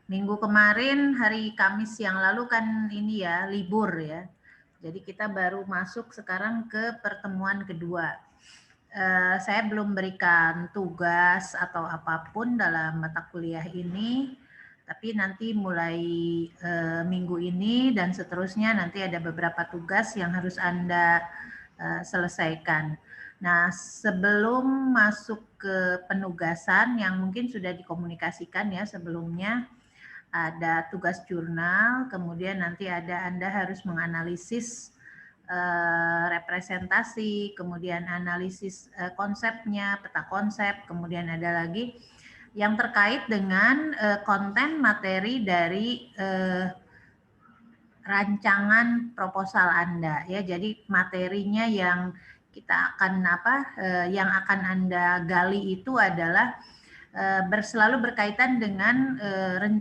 minggu kemarin hari Kamis yang lalu kan ini ya libur ya. Jadi kita baru masuk sekarang ke pertemuan kedua. Saya belum berikan tugas atau apapun dalam mata kuliah ini, tapi nanti mulai minggu ini dan seterusnya nanti ada beberapa tugas yang harus Anda selesaikan. Nah, sebelum masuk ke penugasan yang mungkin sudah dikomunikasikan ya sebelumnya, ada tugas jurnal, kemudian nanti ada Anda harus menganalisis representasi, kemudian analisis konsepnya, peta konsep, kemudian ada lagi yang terkait dengan konten materi dari rancangan proposal Anda ya. Jadi materinya yang kita akan yang akan Anda gali itu adalah selalu berkaitan dengan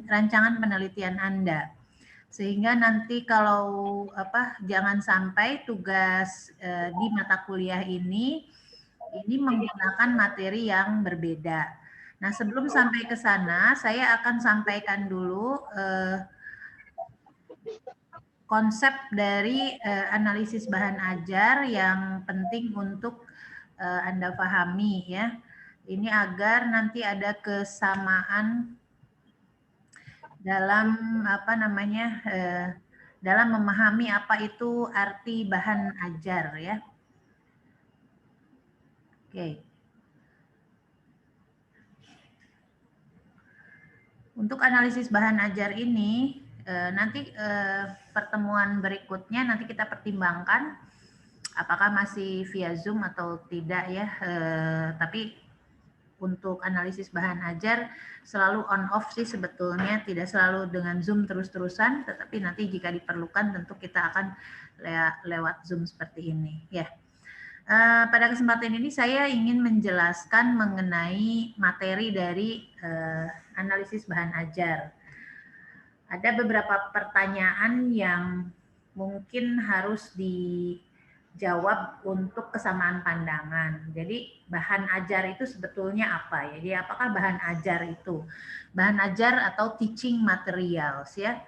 rancangan penelitian Anda. Sehingga nanti kalau jangan sampai tugas di mata kuliah ini menggunakan materi yang berbeda. Nah, sebelum sampai ke sana, saya akan sampaikan dulu konsep dari analisis bahan ajar yang penting untuk Anda pahami ya. Ini agar nanti ada kesamaan dalam dalam memahami apa itu arti bahan ajar ya. Oke. Untuk analisis bahan ajar ini nanti pertemuan berikutnya nanti kita pertimbangkan apakah masih via Zoom atau tidak ya. Tapi untuk analisis bahan ajar selalu on off sih sebetulnya, tidak selalu dengan Zoom terus-terusan, tetapi nanti jika diperlukan tentu kita akan lewat Zoom seperti ini ya. Pada kesempatan ini saya ingin menjelaskan mengenai materi dari analisis bahan ajar. Ada beberapa pertanyaan yang mungkin harus dijawab untuk kesamaan pandangan. Jadi bahan ajar itu sebetulnya apa ya? Jadi apakah bahan ajar itu? Bahan ajar atau teaching materials ya.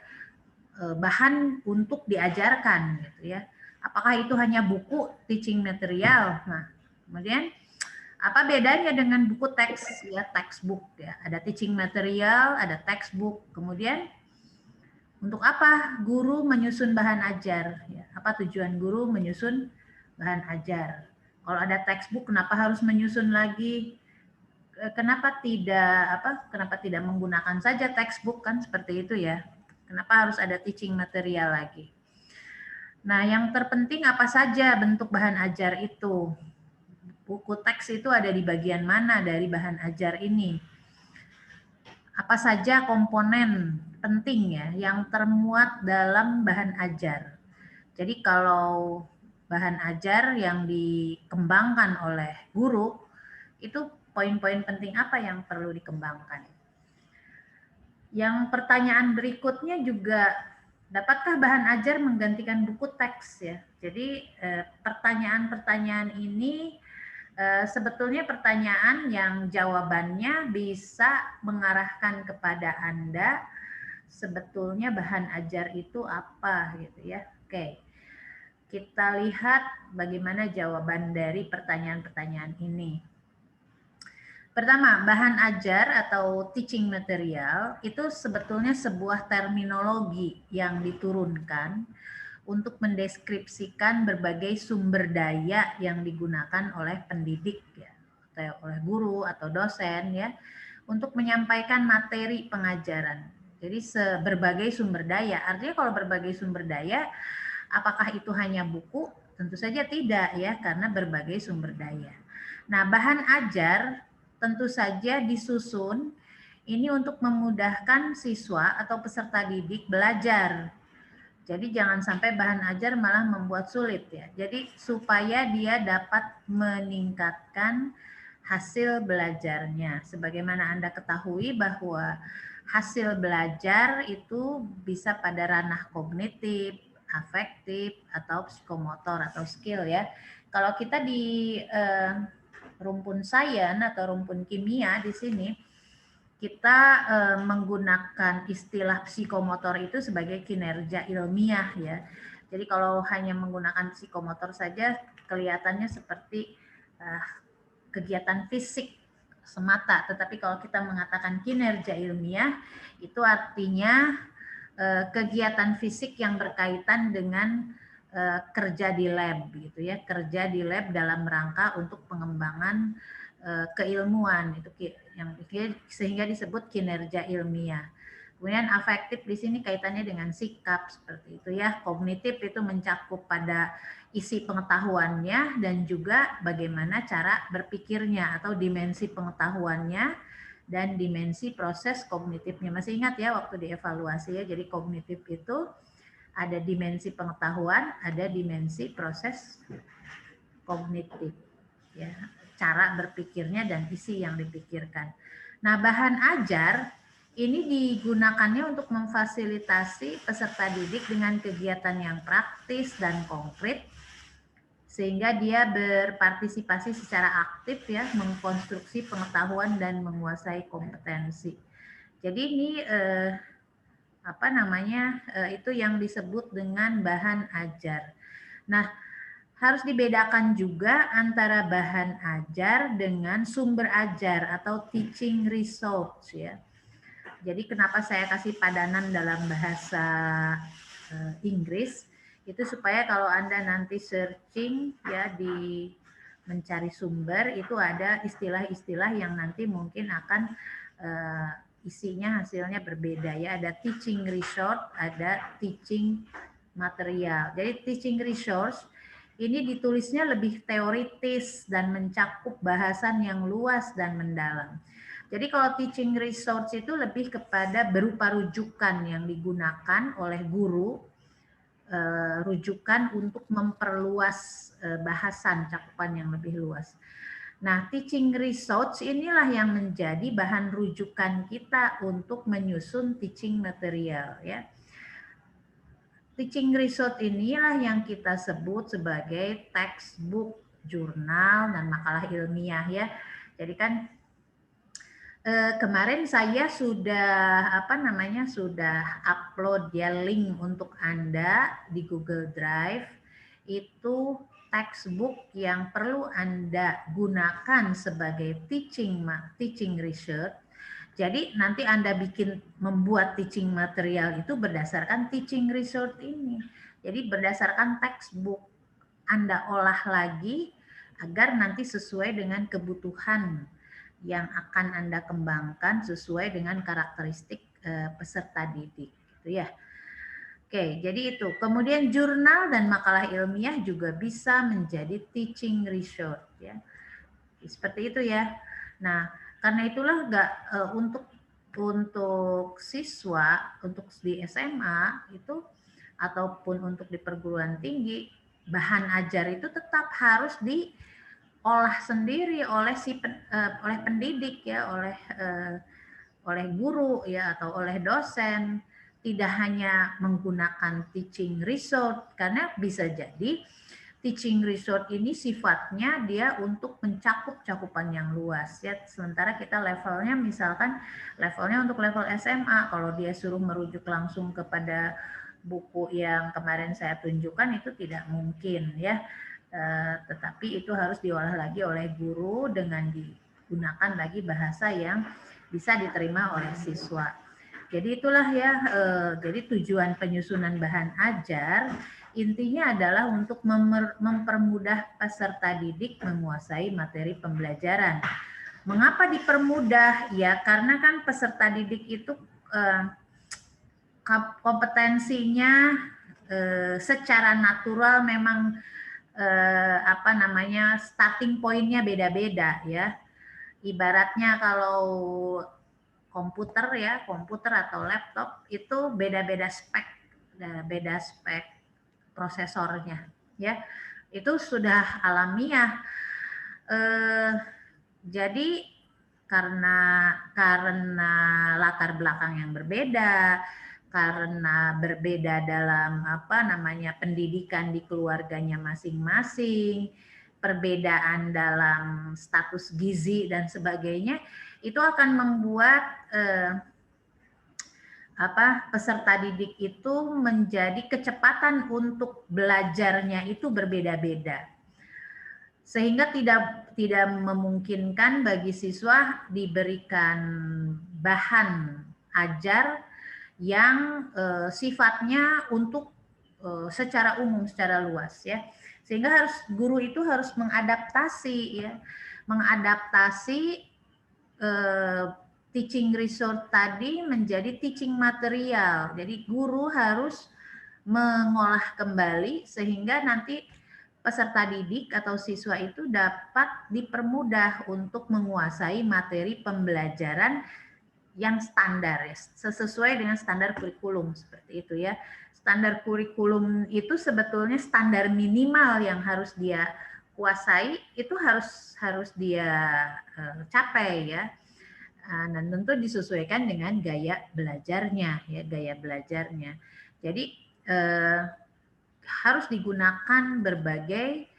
Bahan untuk diajarkan gitu ya. Apakah itu hanya buku teaching material? Nah, kemudian apa bedanya dengan buku teks ya, textbook ya. Ada teaching material, ada textbook. Kemudian untuk apa guru menyusun bahan ajar? Ya, apa tujuan guru menyusun bahan ajar? Kalau ada textbook, kenapa harus menyusun lagi? Kenapa tidak menggunakan saja textbook kan seperti itu ya? Kenapa harus ada teaching material lagi? Nah, yang terpenting apa saja bentuk bahan ajar itu? Buku teks itu ada di bagian mana dari bahan ajar ini? Apa saja komponen penting ya yang termuat dalam bahan ajar. Jadi kalau bahan ajar yang dikembangkan oleh guru itu poin-poin penting apa yang perlu dikembangkan. Yang pertanyaan berikutnya juga, dapatkah bahan ajar menggantikan buku teks ya? Jadi pertanyaan-pertanyaan ini sebetulnya pertanyaan yang jawabannya bisa mengarahkan kepada Anda sebetulnya bahan ajar itu apa gitu ya. Oke. Kita lihat bagaimana jawaban dari pertanyaan-pertanyaan ini. Pertama, bahan ajar atau teaching material itu sebetulnya sebuah terminologi yang diturunkan untuk mendeskripsikan berbagai sumber daya yang digunakan oleh pendidik ya, atau oleh guru atau dosen ya, untuk menyampaikan materi pengajaran. Jadi berbagai sumber daya. Artinya kalau berbagai sumber daya, apakah itu hanya buku? Tentu saja tidak ya, karena berbagai sumber daya. Nah, bahan ajar tentu saja disusun ini untuk memudahkan siswa atau peserta didik belajar. Jadi jangan sampai bahan ajar malah membuat sulit ya. Jadi supaya dia dapat meningkatkan hasil belajarnya. Sebagaimana Anda ketahui bahwa hasil belajar itu bisa pada ranah kognitif, afektif, atau psikomotor atau skill ya. Kalau kita di rumpun sains atau rumpun kimia di sini, kita menggunakan istilah psikomotor itu sebagai kinerja ilmiah ya. Jadi kalau hanya menggunakan psikomotor saja kelihatannya seperti kegiatan fisik semata, tetapi kalau kita mengatakan kinerja ilmiah itu artinya kegiatan fisik yang berkaitan dengan kerja di lab gitu ya, kerja di lab dalam rangka untuk pengembangan keilmuan itu yang sehingga disebut kinerja ilmiah. Kemudian afektif di sini kaitannya dengan sikap seperti itu ya. Kognitif itu mencakup pada isi pengetahuannya dan juga bagaimana cara berpikirnya atau dimensi pengetahuannya dan dimensi proses kognitifnya. Masih ingat ya waktu dievaluasi ya. Jadi kognitif itu ada dimensi pengetahuan, ada dimensi proses kognitif ya, cara berpikirnya dan isi yang dipikirkan. Nah, bahan ajar ini digunakannya untuk memfasilitasi peserta didik dengan kegiatan yang praktis dan konkret sehingga dia berpartisipasi secara aktif ya, mengkonstruksi pengetahuan dan menguasai kompetensi. Jadi ini itu yang disebut dengan bahan ajar. Nah, harus dibedakan juga antara bahan ajar dengan sumber ajar atau teaching resource ya. Jadi kenapa saya kasih padanan dalam bahasa Inggris itu supaya kalau Anda nanti searching ya di mencari sumber itu ada istilah-istilah yang nanti mungkin akan isinya hasilnya berbeda ya. Ada teaching resource, ada teaching material. Jadi teaching resource ini ditulisnya lebih teoritis dan mencakup bahasan yang luas dan mendalam. Jadi kalau teaching resource itu lebih kepada berupa rujukan yang digunakan oleh guru, rujukan untuk memperluas bahasan cakupan yang lebih luas. Nah, teaching resource inilah yang menjadi bahan rujukan kita untuk menyusun teaching material ya. Teaching resource inilah yang kita sebut sebagai textbook, jurnal dan makalah ilmiah ya. Jadi kan kemarin saya sudah sudah upload ya link untuk Anda di Google Drive itu textbook yang perlu Anda gunakan sebagai teaching research. Jadi nanti Anda membuat teaching material itu berdasarkan teaching research ini. Jadi berdasarkan textbook Anda olah lagi agar nanti sesuai dengan kebutuhan yang akan Anda kembangkan sesuai dengan karakteristik peserta didik gitu ya. Oke, jadi itu. Kemudian jurnal dan makalah ilmiah juga bisa menjadi teaching research ya. Seperti itu ya. Nah, karena itulah untuk siswa untuk di SMA itu ataupun untuk di perguruan tinggi bahan ajar itu tetap harus diolah sendiri oleh oleh pendidik ya, oleh guru ya atau oleh dosen. Tidak hanya menggunakan teaching resource karena bisa jadi teaching resource ini sifatnya dia untuk mencakup cakupan yang luas ya. Sementara kita levelnya misalkan levelnya untuk level SMA, kalau dia suruh merujuk langsung kepada buku yang kemarin saya tunjukkan itu tidak mungkin ya. Tetapi itu harus diolah lagi oleh guru dengan digunakan lagi bahasa yang bisa diterima oleh siswa. Jadi itulah ya, jadi tujuan penyusunan bahan ajar intinya adalah untuk mempermudah peserta didik menguasai materi pembelajaran. Mengapa dipermudah? Ya karena kan peserta didik itu kompetensinya secara natural memang starting point-nya beda-beda ya. Ibaratnya kalau komputer atau laptop itu beda-beda spek prosesornya ya. Itu sudah alamiah. Jadi karena latar belakang yang berbeda, karena berbeda dalam pendidikan di keluarganya masing-masing, perbedaan dalam status gizi dan sebagainya, itu akan membuat peserta didik itu menjadi kecepatan untuk belajarnya itu berbeda-beda, sehingga tidak memungkinkan bagi siswa diberikan bahan ajar yang sifatnya untuk secara umum, secara luas ya, sehingga guru itu harus mengadaptasi ya, mengadaptasi teaching resource tadi menjadi teaching material. Jadi guru harus mengolah kembali sehingga nanti peserta didik atau siswa itu dapat dipermudah untuk menguasai materi pembelajaran yang standar ya, sesuai dengan standar kurikulum seperti itu ya. Standar kurikulum itu sebetulnya standar minimal yang harus dia kuasai, itu harus dia capai ya. Dan tentu disesuaikan dengan gaya belajarnya ya, gaya belajarnya. Jadi harus digunakan berbagai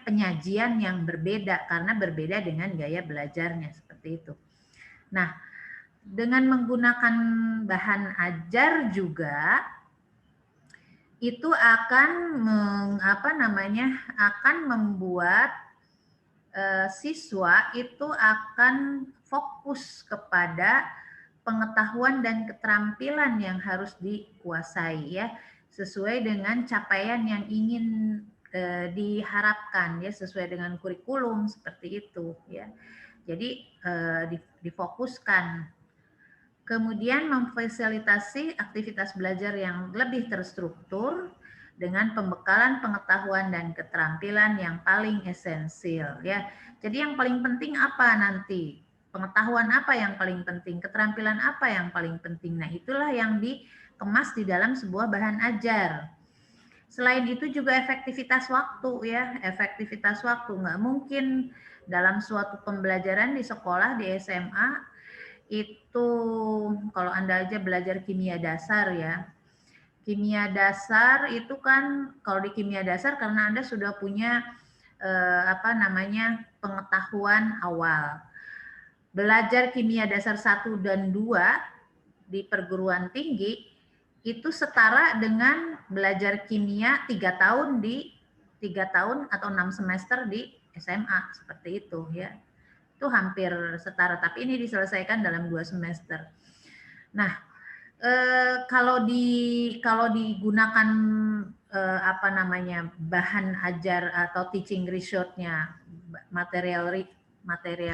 penyajian yang berbeda karena berbeda dengan gaya belajarnya seperti itu. Nah, dengan menggunakan bahan ajar juga itu akan akan membuat siswa itu akan fokus kepada pengetahuan dan keterampilan yang harus dikuasai ya, sesuai dengan capaian yang ingin diharapkan ya, sesuai dengan kurikulum seperti itu ya. Jadi difokuskan. Kemudian memfasilitasi aktivitas belajar yang lebih terstruktur dengan pembekalan pengetahuan dan keterampilan yang paling esensial ya. Jadi yang paling penting apa nanti? Pengetahuan apa yang paling penting? Keterampilan apa yang paling penting? Nah, itulah yang dikemas di dalam sebuah bahan ajar. Selain itu juga efektivitas waktu ya, efektivitas waktu. Nggak mungkin dalam suatu pembelajaran di sekolah, di SMA, itu kalau Anda aja belajar kimia dasar ya, kimia dasar itu kan kalau di kimia dasar karena Anda sudah punya pengetahuan awal. Belajar kimia dasar 1 dan 2 di perguruan tinggi itu setara dengan belajar kimia 3 tahun atau 6 semester di SMA seperti itu ya. Itu hampir setara, tapi ini diselesaikan dalam 2 semester. Nah, kalau digunakan bahan ajar atau teaching resource-nya, materi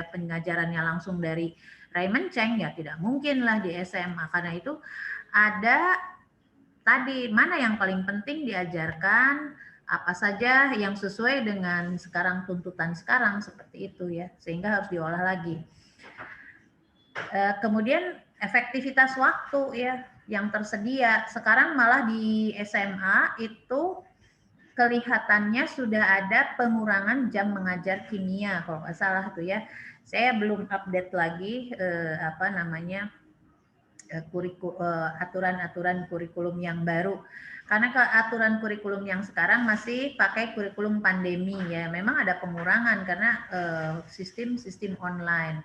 pengajarannya langsung dari Raymond Cheng ya tidak mungkin lah di SMA, karena itu ada tadi mana yang paling penting diajarkan, apa saja yang sesuai dengan sekarang tuntutan sekarang seperti itu ya, sehingga harus diolah lagi. Kemudian efektivitas waktu ya yang tersedia. Sekarang malah di SMA itu kelihatannya sudah ada pengurangan jam mengajar kimia kalau nggak salah tuh ya. Saya belum update lagi aturan-aturan kurikulum yang baru. Karena aturan kurikulum yang sekarang masih pakai kurikulum pandemi ya. Memang ada pengurangan karena sistem online.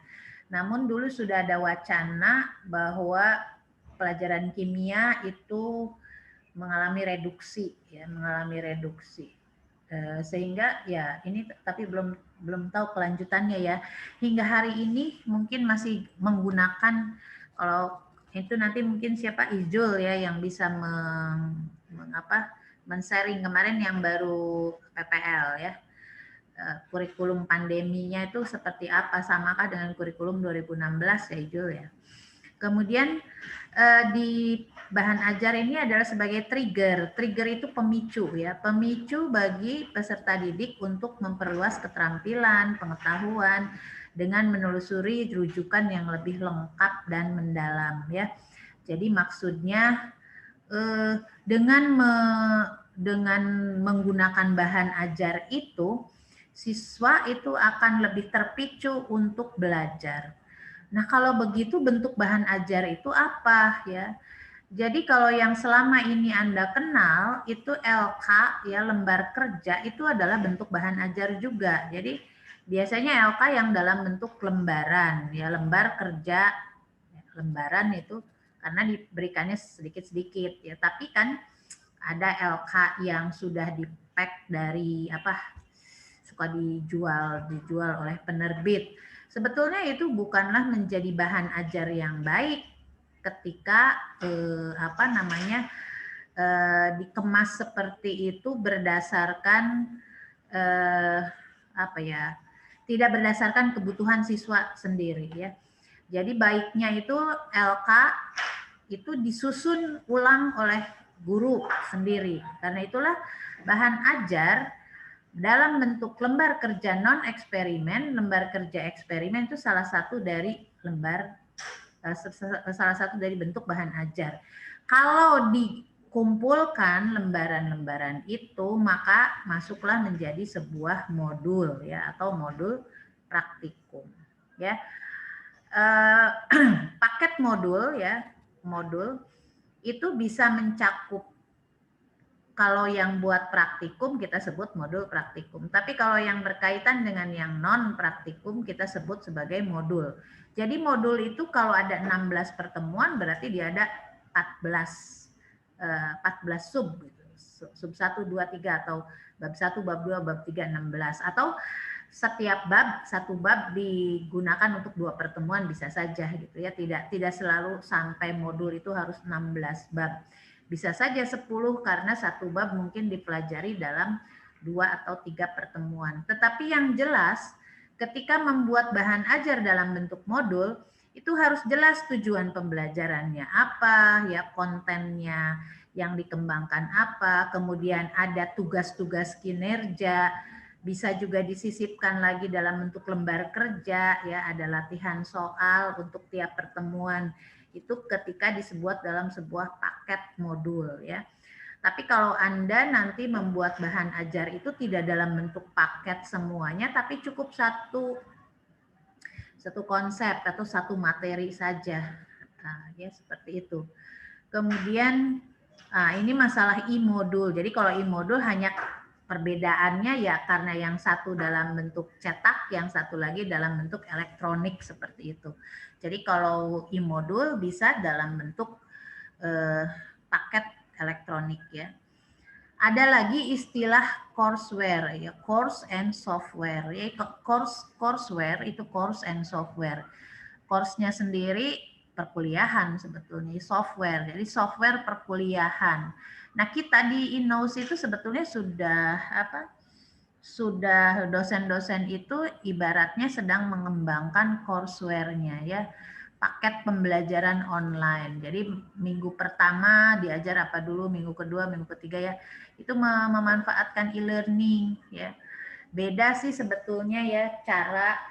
Namun dulu sudah ada wacana bahwa pelajaran kimia itu mengalami reduksi ya, sehingga ya ini tapi belum tahu kelanjutannya ya. Hingga hari ini mungkin masih menggunakan, kalau itu nanti mungkin siapa Ijul ya yang bisa men-sharing kemarin yang baru PPL ya. Kurikulum pandeminya itu seperti apa, samakah dengan kurikulum 2016 ya Ijul ya. Kemudian di bahan ajar ini adalah sebagai trigger. Trigger itu pemicu ya, pemicu bagi peserta didik untuk memperluas keterampilan, pengetahuan dengan menelusuri rujukan yang lebih lengkap dan mendalam ya. Jadi maksudnya dengan menggunakan bahan ajar itu, siswa itu akan lebih terpicu untuk belajar. Nah, kalau begitu bentuk bahan ajar itu apa ya? Jadi kalau yang selama ini Anda kenal itu LK ya, lembar kerja itu adalah bentuk bahan ajar juga. Jadi Biasanya LK yang dalam bentuk lembaran, ya lembar kerja, lembaran itu karena diberikannya sedikit-sedikit ya. Tapi kan ada LK yang sudah di-pack dari suka dijual oleh penerbit. Sebetulnya itu bukanlah menjadi bahan ajar yang baik ketika dikemas seperti itu berdasarkan tidak berdasarkan kebutuhan siswa sendiri ya. Jadi baiknya itu LK itu disusun ulang oleh guru sendiri. Karena itulah bahan ajar dalam bentuk lembar kerja non eksperimen, lembar kerja eksperimen itu salah satu dari bentuk bahan ajar. Kalau dikumpulkan lembaran-lembaran itu, maka masuklah menjadi sebuah modul ya atau modul praktikum ya. Paket modul ya, modul itu bisa mencakup, kalau yang buat praktikum kita sebut modul praktikum. Tapi kalau yang berkaitan dengan yang non praktikum kita sebut sebagai modul. Jadi modul itu kalau ada 16 pertemuan berarti dia ada 14 sub gitu. Sub 1, 2, 3 atau bab 1, bab 2, bab 3, 16. Atau setiap bab, satu bab digunakan untuk 2 pertemuan bisa saja gitu ya. Tidak selalu sampai modul itu harus 16 bab. Bisa saja 10 karena satu bab mungkin dipelajari dalam 2 atau 3 pertemuan. Tetapi yang jelas ketika membuat bahan ajar dalam bentuk modul itu harus jelas tujuan pembelajarannya apa, ya kontennya yang dikembangkan apa, kemudian ada tugas-tugas kinerja, bisa juga disisipkan lagi dalam bentuk lembar kerja, ya ada latihan soal untuk tiap pertemuan. Itu ketika disebut dalam sebuah paket modul ya. Tapi kalau Anda nanti membuat bahan ajar itu tidak dalam bentuk paket semuanya, tapi cukup satu konsep atau satu materi saja. Nah, ya seperti itu. Kemudian ini masalah e-modul. Jadi kalau e-modul hanya perbedaannya ya karena yang satu dalam bentuk cetak, yang satu lagi dalam bentuk elektronik seperti itu. Jadi kalau e-modul bisa dalam bentuk paket elektronik ya. Ada lagi istilah courseware ya, course and software. Ya, courseware itu course and software. Course-nya sendiri perkuliahan sebetulnya, software. Jadi software perkuliahan. Nah, kita di INNOS itu sebetulnya sudah dosen-dosen itu ibaratnya sedang mengembangkan courseware-nya ya, paket pembelajaran online. Jadi minggu pertama diajar apa dulu, minggu kedua, minggu ketiga ya, itu memanfaatkan e-learning ya. Beda sih sebetulnya ya cara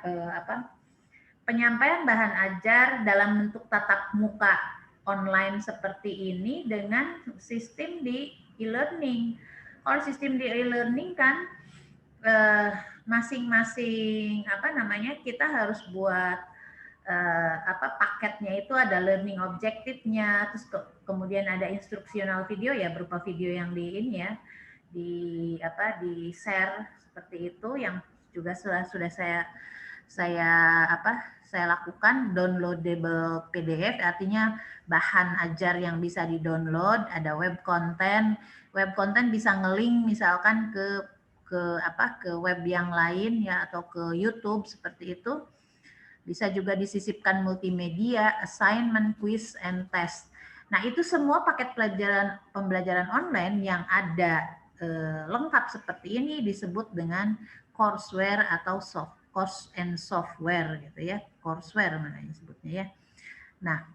penyampaian bahan ajar dalam bentuk tatap muka online seperti ini dengan sistem di e-learning. Kalau sistem di e-learning kan masing-masing kita harus buat paketnya itu ada learning objective-nya, terus kemudian ada instruksional video ya berupa video yang di share seperti itu yang juga sudah saya lakukan downloadable PDF, artinya bahan ajar yang bisa di-download, ada web content bisa nge-link misalkan ke web yang lain ya atau ke YouTube seperti itu. Bisa juga disisipkan multimedia, assignment, quiz, and test. Nah, itu semua paket pembelajaran online yang ada lengkap seperti ini disebut dengan courseware atau course and software gitu ya. Courseware namanya sebutnya ya. Nah,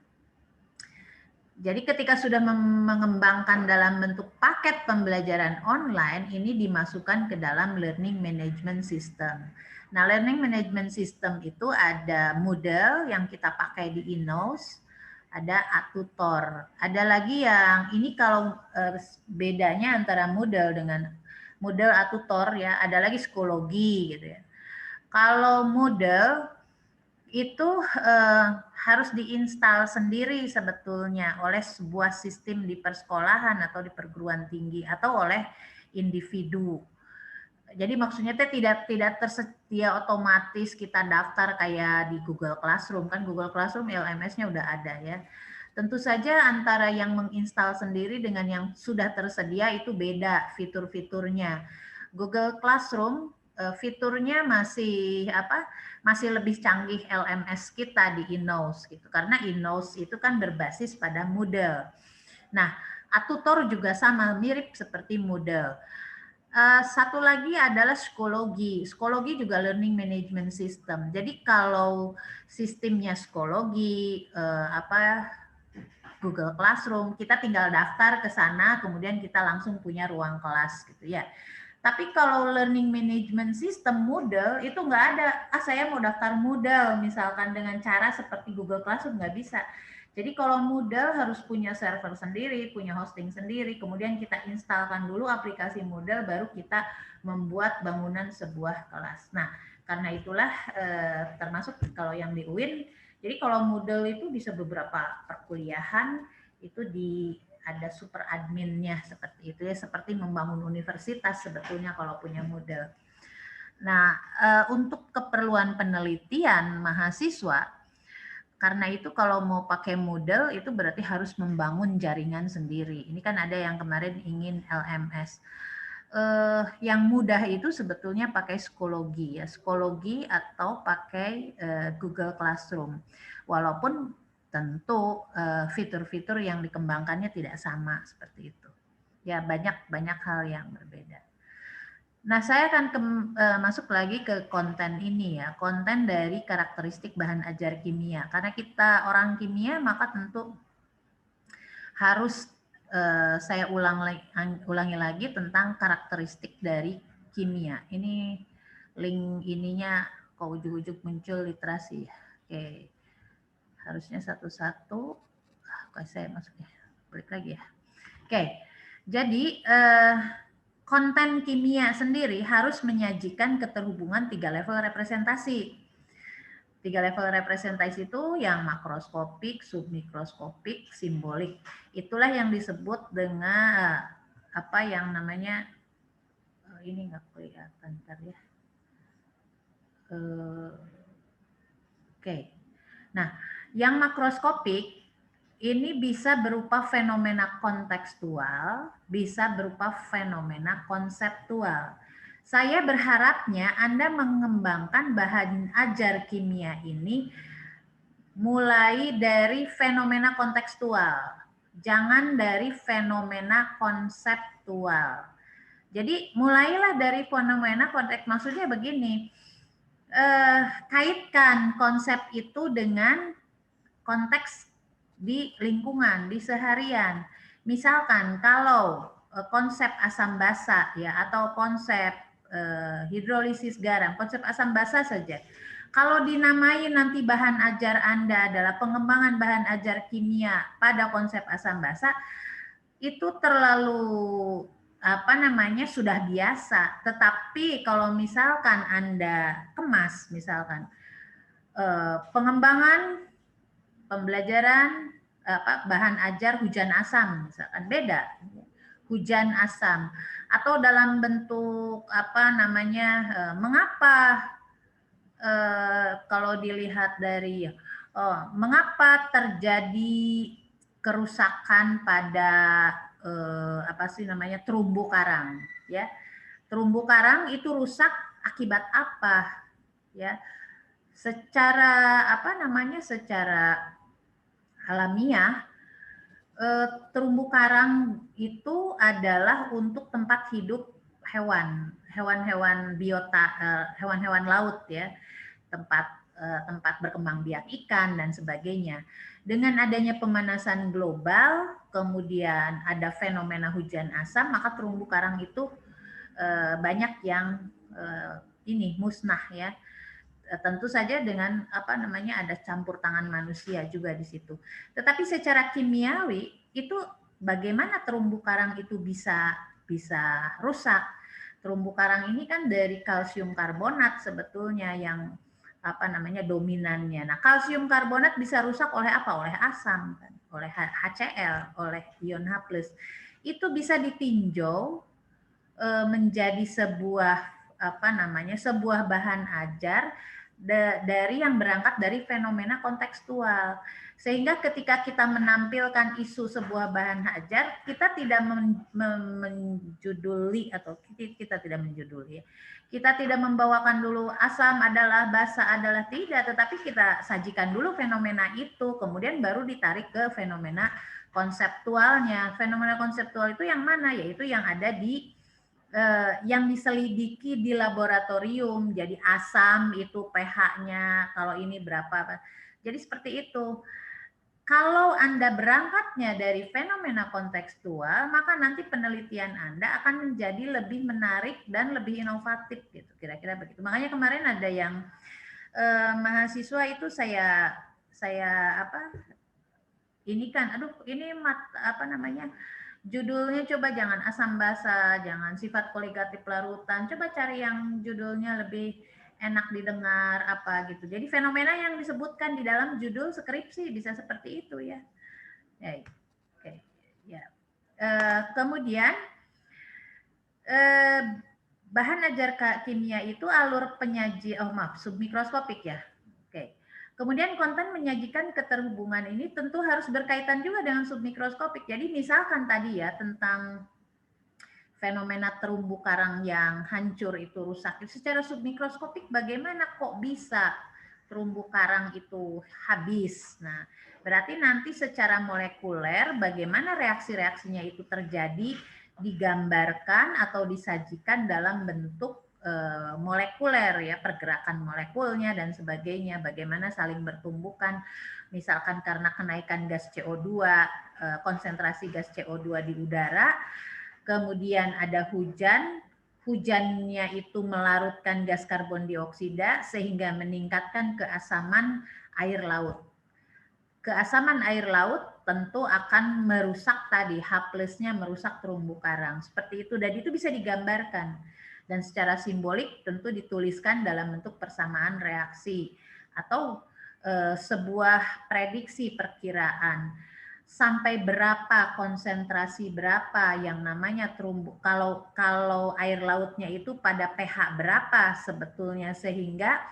jadi ketika sudah mengembangkan dalam bentuk paket pembelajaran online, ini dimasukkan ke dalam learning management system. Nah, learning management system itu ada Moodle yang kita pakai di INNOS, ada atutor. Ada lagi yang ini kalau bedanya antara Moodle dengan Moodle atutor ya, ada lagi psikologi gitu ya. Kalau Moodle itu harus diinstal sendiri sebetulnya oleh sebuah sistem di persekolahan atau di perguruan tinggi atau oleh individu. Jadi maksudnya tidak tersedia otomatis kita daftar kayak di Google Classroom, kan Google Classroom LMS-nya udah ada ya. Tentu saja antara yang menginstal sendiri dengan yang sudah tersedia itu beda fitur-fiturnya. Google Classroom fiturnya masih lebih canggih LMS kita di eKnows gitu, karena eKnows itu kan berbasis pada Moodle. Nah, Atutor juga sama, mirip seperti Moodle. Satu lagi adalah psikologi. Psikologi juga learning management system. Jadi kalau sistemnya psikologi, Google Classroom, kita tinggal daftar ke sana, kemudian kita langsung punya ruang kelas gitu ya. Tapi kalau learning management system Moodle itu nggak ada. Saya mau daftar Moodle misalkan dengan cara seperti Google Classroom, nggak bisa. Jadi kalau Moodle harus punya server sendiri, punya hosting sendiri, kemudian kita instalkan dulu aplikasi Moodle, baru kita membuat bangunan sebuah kelas. Nah, karena itulah termasuk kalau yang di UIN, jadi kalau Moodle itu bisa beberapa perkuliahan itu ada super adminnya seperti itu ya, seperti membangun universitas sebetulnya kalau punya Moodle. Nah, untuk keperluan penelitian mahasiswa, karena itu kalau mau pakai Moodle itu berarti harus membangun jaringan sendiri. Ini kan ada yang kemarin ingin LMS. Yang mudah itu sebetulnya pakai psikologi ya, psikologi atau pakai Google Classroom. Walaupun tentu fitur-fitur yang dikembangkannya tidak sama seperti itu. Ya banyak hal yang berbeda. Nah, saya akan masuk lagi ke konten ini ya, konten dari karakteristik bahan ajar kimia. Karena kita orang kimia, maka tentu harus saya ulangi lagi tentang karakteristik dari kimia. Ini link ininya kok ujuk-ujuk muncul literasi ya. Oke, harusnya satu-satu. Oke, saya masuknya balik lagi ya. Oke, jadi konten kimia sendiri harus menyajikan keterhubungan 3 level representasi. 3 level representasi itu yang makroskopik, submikroskopik, simbolik. Itulah yang disebut dengan apa yang namanya, ini nggak kelihatan ntar ya. Oke. Nah, yang makroskopik ini bisa berupa fenomena kontekstual, bisa berupa fenomena konseptual. Saya berharapnya Anda mengembangkan bahan ajar kimia ini mulai dari fenomena kontekstual, jangan dari fenomena konseptual. Jadi mulailah dari fenomena konteks, maksudnya begini, kaitkan konsep itu dengan konteks di lingkungan, di seharian. Misalkan kalau konsep asam basa ya, atau konsep hidrolisis garam, konsep asam basa saja. Kalau dinamai nanti bahan ajar Anda adalah pengembangan bahan ajar kimia pada konsep asam basa, itu terlalu sudah biasa. Tetapi kalau misalkan Anda kemas, misalkan pengembangan pembelajaran bahan ajar hujan asam, misalkan beda, hujan asam, atau dalam bentuk mengapa kalau dilihat dari mengapa terjadi kerusakan pada terumbu karang ya, terumbu karang itu rusak akibat apa ya, secara secara alamiah terumbu karang itu adalah untuk tempat hidup hewan-hewan biota, hewan-hewan laut ya, tempat berkembang biak ikan dan sebagainya. Dengan adanya pemanasan global, kemudian ada fenomena hujan asam, maka terumbu karang itu banyak yang musnah ya. Tentu saja dengan ada campur tangan manusia juga di situ. Tetapi secara kimiawi itu bagaimana terumbu karang itu bisa rusak? Terumbu karang ini kan dari kalsium karbonat sebetulnya yang dominannya. Nah, kalsium karbonat bisa rusak oleh apa? Oleh asam kan, oleh HCl, oleh ion H+. Itu bisa ditinjau menjadi sebuah sebuah bahan ajar dari yang berangkat dari fenomena kontekstual. Sehingga ketika kita menampilkan isu sebuah bahan ajar, kita tidak menjuduli atau kita tidak menjuduli ya. Kita tidak membawakan dulu asam adalah, basa adalah, tidak, tetapi kita sajikan dulu fenomena itu, kemudian baru ditarik ke fenomena konseptualnya. Fenomena konseptual itu yang mana? Yaitu yang ada di yang diselidiki di laboratorium. Jadi asam itu pH-nya, kalau ini berapa. Jadi seperti itu. Kalau Anda berangkatnya dari fenomena kontekstual, maka nanti penelitian Anda akan menjadi lebih menarik dan lebih inovatif gitu. Kira-kira begitu. Makanya kemarin ada yang mahasiswa itu saya ini kan, judulnya coba jangan asam basa, jangan sifat koligatif larutan, coba cari yang judulnya lebih enak didengar apa gitu. Jadi fenomena yang disebutkan di dalam judul skripsi bisa seperti itu ya. Oke. Ya. Kemudian bahan ajar kimia itu alur penyaji, submikroskopik ya. Oke. Kemudian konten menyajikan keterhubungan ini tentu harus berkaitan juga dengan submikroskopik. Jadi misalkan tadi ya tentang fenomena terumbu karang yang hancur itu rusak. Secara submikroskopik bagaimana kok bisa terumbu karang itu habis? Nah, berarti nanti secara molekuler bagaimana reaksi-reaksinya itu terjadi digambarkan atau disajikan dalam bentuk molekuler ya, pergerakan molekulnya dan sebagainya, bagaimana saling bertumbukan, misalkan karena kenaikan gas CO2, konsentrasi gas CO2 di udara, kemudian ada hujannya itu melarutkan gas karbon dioksida sehingga meningkatkan keasaman air laut. Keasaman air laut tentu akan merusak tadi, H+-nya merusak terumbu karang. Seperti itu, dan itu bisa digambarkan. Dan secara simbolik tentu dituliskan dalam bentuk persamaan reaksi atau sebuah prediksi perkiraan. Sampai berapa konsentrasi berapa yang namanya terumbu, kalau air lautnya itu pada pH berapa sebetulnya sehingga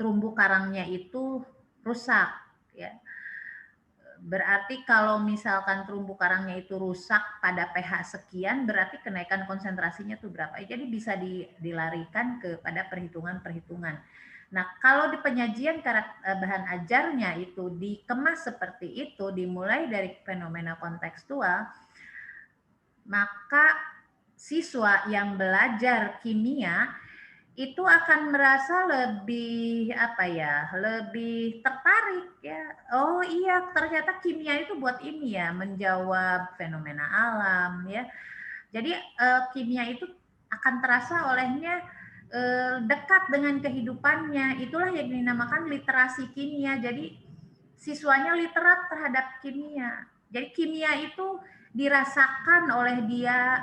terumbu karangnya itu rusak ya. Berarti kalau misalkan terumbu karangnya itu rusak pada pH sekian, berarti kenaikan konsentrasinya itu berapa. Jadi bisa dilarikan kepada perhitungan-perhitungan. Nah, kalau di penyajian bahan ajarnya itu dikemas seperti itu, dimulai dari fenomena kontekstual, maka siswa yang belajar kimia itu akan merasa lebih lebih tertarik ya. Oh iya, ternyata kimia itu buat ini ya, menjawab fenomena alam ya. Jadi kimia itu akan terasa olehnya dekat dengan kehidupannya. Itulah yang dinamakan literasi kimia. Jadi siswanya literat terhadap kimia. Jadi kimia itu dirasakan oleh dia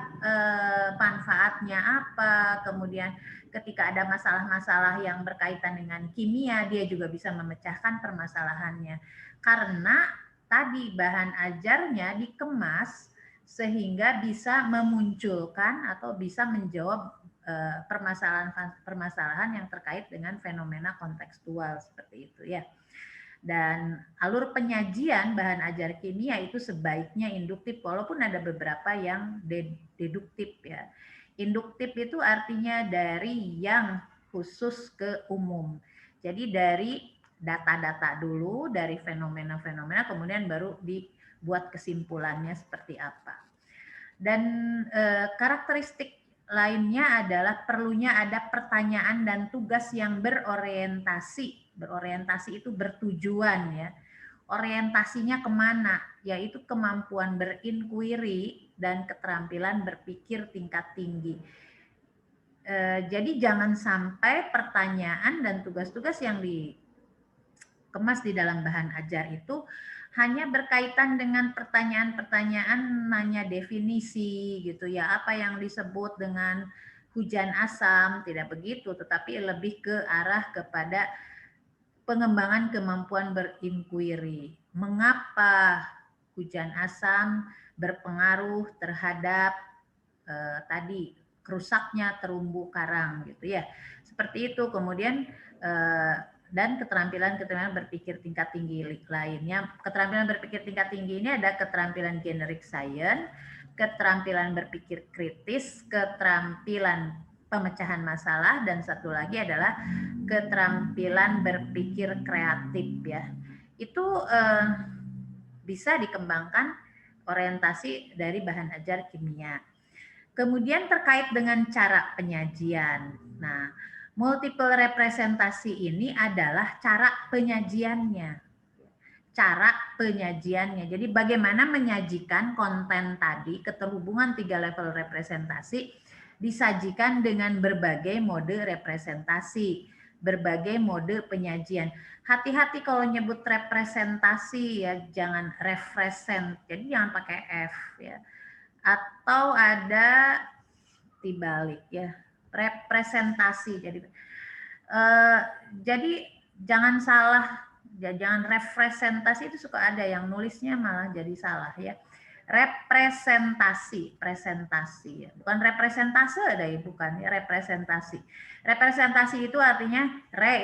manfaatnya apa, kemudian ketika ada masalah-masalah yang berkaitan dengan kimia, dia juga bisa memecahkan permasalahannya. Karena tadi bahan ajarnya dikemas sehingga bisa memunculkan atau bisa menjawab permasalahan yang terkait dengan fenomena kontekstual seperti itu ya. Dan alur penyajian bahan ajar kimia itu sebaiknya induktif, walaupun ada beberapa yang deduktif ya. Induktif itu artinya dari yang khusus ke umum. Jadi dari data-data dulu, dari fenomena-fenomena, kemudian baru dibuat kesimpulannya seperti apa. Dan karakteristik lainnya adalah perlunya ada pertanyaan dan tugas yang berorientasi. Berorientasi itu bertujuan ya. Orientasinya kemana? Yaitu kemampuan berinquiry dan keterampilan berpikir tingkat tinggi. Jadi jangan sampai pertanyaan dan tugas-tugas yang dikemas di dalam bahan ajar itu hanya berkaitan dengan pertanyaan-pertanyaan nanya definisi gitu ya, apa yang disebut dengan hujan asam, tidak begitu, tetapi lebih ke arah kepada pengembangan kemampuan berinquiry. Mengapa hujan asam berpengaruh terhadap tadi rusaknya terumbu karang gitu ya. Seperti itu. Kemudian dan keterampilan berpikir tingkat tinggi lainnya. Keterampilan berpikir tingkat tinggi ini ada keterampilan generic science, keterampilan berpikir kritis, keterampilan pemecahan masalah, dan satu lagi adalah keterampilan berpikir kreatif ya. Itu bisa dikembangkan orientasi dari bahan ajar kimia. Kemudian terkait dengan cara penyajian. Nah, multiple representasi ini adalah cara penyajiannya. Cara penyajiannya. Jadi bagaimana menyajikan konten tadi, keterhubungan 3 level representasi, disajikan dengan berbagai mode representasi, berbagai mode penyajian. Hati-hati kalau nyebut representasi ya, jangan represent. Jadi jangan pakai F ya. Atau ada dibalik ya, representasi. Jadi jangan salah, jangan representasi, itu suka ada yang nulisnya malah jadi salah ya. Representasi, presentasi ya, bukan representase ada ya, bukan ya, representasi. Representasi itu artinya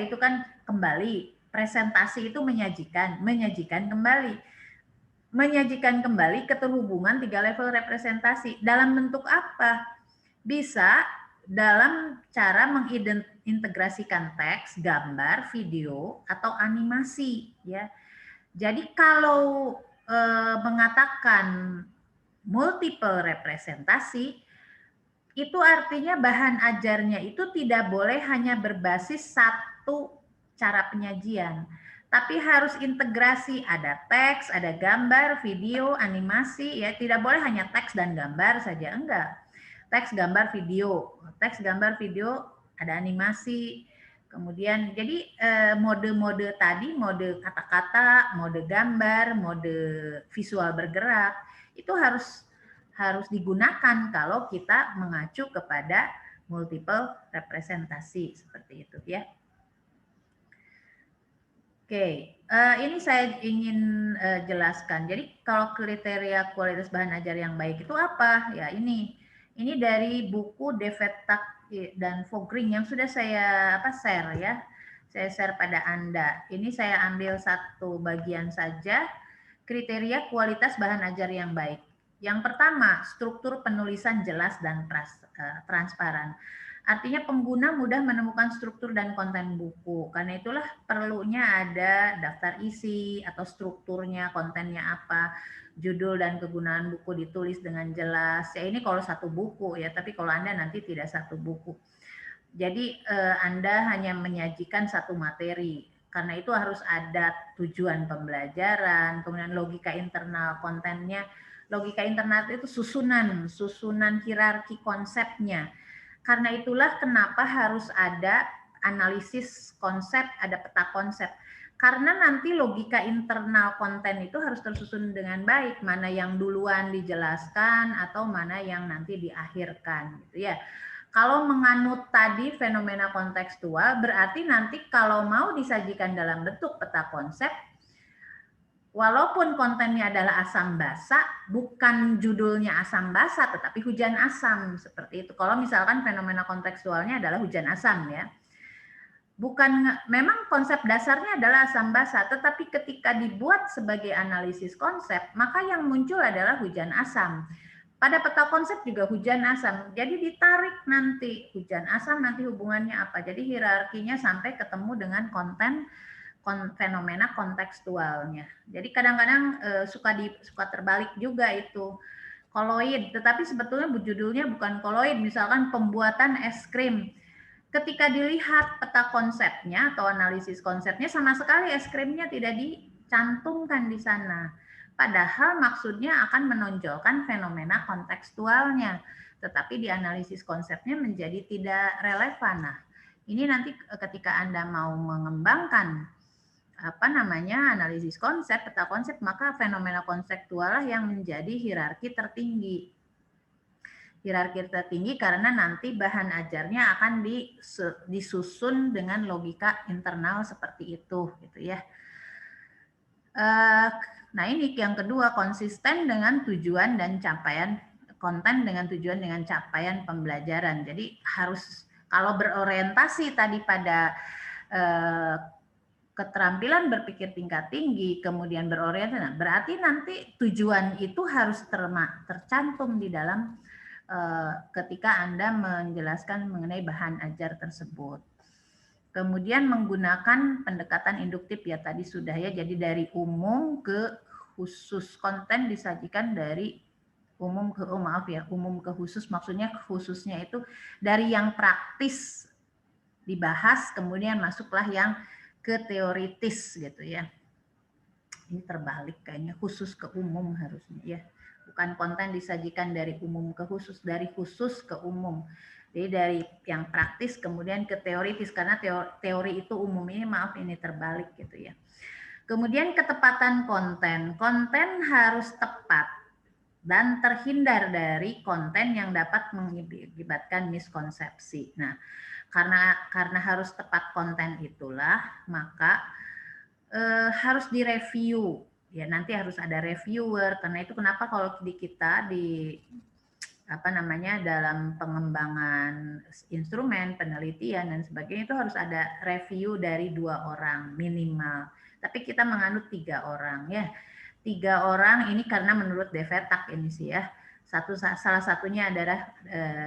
itu kan kembali, presentasi itu menyajikan kembali. Menyajikan kembali keterhubungan 3 level representasi. Dalam bentuk apa? Bisa dalam cara mengintegrasikan teks, gambar, video, atau animasi ya. Jadi kalau mengatakan multiple representasi, itu artinya bahan ajarnya itu tidak boleh hanya berbasis satu cara penyajian, tapi harus integrasi, ada teks, ada gambar, video, animasi ya. Tidak boleh hanya teks dan gambar saja, enggak. Teks, gambar, video, ada animasi. Kemudian jadi mode-mode tadi, mode kata-kata, mode gambar, mode visual bergerak, itu harus digunakan kalau kita mengacu kepada multiple representasi seperti itu ya. Oke, ini saya ingin jelaskan. Jadi kalau kriteria kualitas bahan ajar yang baik itu apa? Ya ini dari buku Devetak dan Vogring yang sudah saya share ya. Saya share pada Anda. Ini saya ambil satu bagian saja, kriteria kualitas bahan ajar yang baik. Yang pertama, struktur penulisan jelas dan transparan. Artinya pengguna mudah menemukan struktur dan konten buku. Karena itulah perlunya ada daftar isi atau strukturnya, kontennya apa, judul dan kegunaan buku ditulis dengan jelas. Ya ini kalau satu buku ya, tapi kalau Anda nanti tidak satu buku. Jadi Anda hanya menyajikan satu materi. Karena itu harus ada tujuan pembelajaran, kemudian logika internal kontennya. Logika internal itu susunan hierarki konsepnya. Karena itulah kenapa harus ada analisis konsep, ada peta konsep. Karena nanti logika internal konten itu harus tersusun dengan baik, mana yang duluan dijelaskan atau mana yang nanti diakhirkan gitu ya. Kalau menganut tadi fenomena kontekstual, berarti nanti kalau mau disajikan dalam bentuk peta konsep, walaupun kontennya adalah asam basa, bukan judulnya asam basa, tetapi hujan asam, seperti itu. Kalau misalkan fenomena kontekstualnya adalah hujan asam ya. Bukan, memang konsep dasarnya adalah asam basa, tetapi ketika dibuat sebagai analisis konsep, maka yang muncul adalah hujan asam. Pada peta konsep juga hujan asam, jadi ditarik nanti hujan asam nanti hubungannya apa. Jadi hierarkinya sampai ketemu dengan konten fenomena kontekstualnya. Jadi kadang-kadang suka terbalik juga itu koloid, tetapi sebetulnya judulnya bukan koloid. Misalkan pembuatan es krim, ketika dilihat peta konsepnya atau analisis konsepnya, sama sekali es krimnya tidak dicantumkan di sana. Padahal maksudnya akan menonjolkan fenomena kontekstualnya, tetapi di analisis konsepnya menjadi tidak relevan. Nah, ini nanti ketika Anda mau mengembangkan analisis konsep, peta konsep, maka fenomena konseptual lah yang menjadi hierarki tertinggi. Hierarki tertinggi karena nanti bahan ajarnya akan disusun dengan logika internal seperti itu, gitu ya. Nah ini yang kedua, konsisten dengan tujuan dan capaian konten dengan tujuan dengan capaian pembelajaran. Jadi harus kalau berorientasi tadi pada keterampilan berpikir tingkat tinggi, kemudian berorientasi, berarti nanti tujuan itu harus tercantum di dalam ketika Anda menjelaskan mengenai bahan ajar tersebut. Kemudian menggunakan pendekatan induktif ya tadi sudah ya, jadi dari umum ke khusus, konten disajikan dari umum ke umum ke khusus, maksudnya khususnya itu dari yang praktis dibahas, kemudian masuklah yang ke teoritis gitu ya. Ini terbalik kayaknya, khusus ke umum harusnya ya. Bukan konten disajikan dari umum ke khusus, dari khusus ke umum. Jadi dari yang praktis kemudian ke teoritis, karena teori itu umum, ini maaf ini terbalik gitu ya. Kemudian ketepatan konten. Konten harus tepat dan terhindar dari konten yang dapat mengakibatkan miskonsepsi. Nah, karena harus tepat konten itulah, maka harus direview. Ya, nanti harus ada reviewer. Karena itu kenapa kalau di kita di dalam pengembangan instrumen, penelitian dan sebagainya itu harus ada review dari 2 orang minimal. Tapi kita menganut 3 orang ya. 3 orang ini karena menurut Devetak ini sih ya. Salah satunya adalah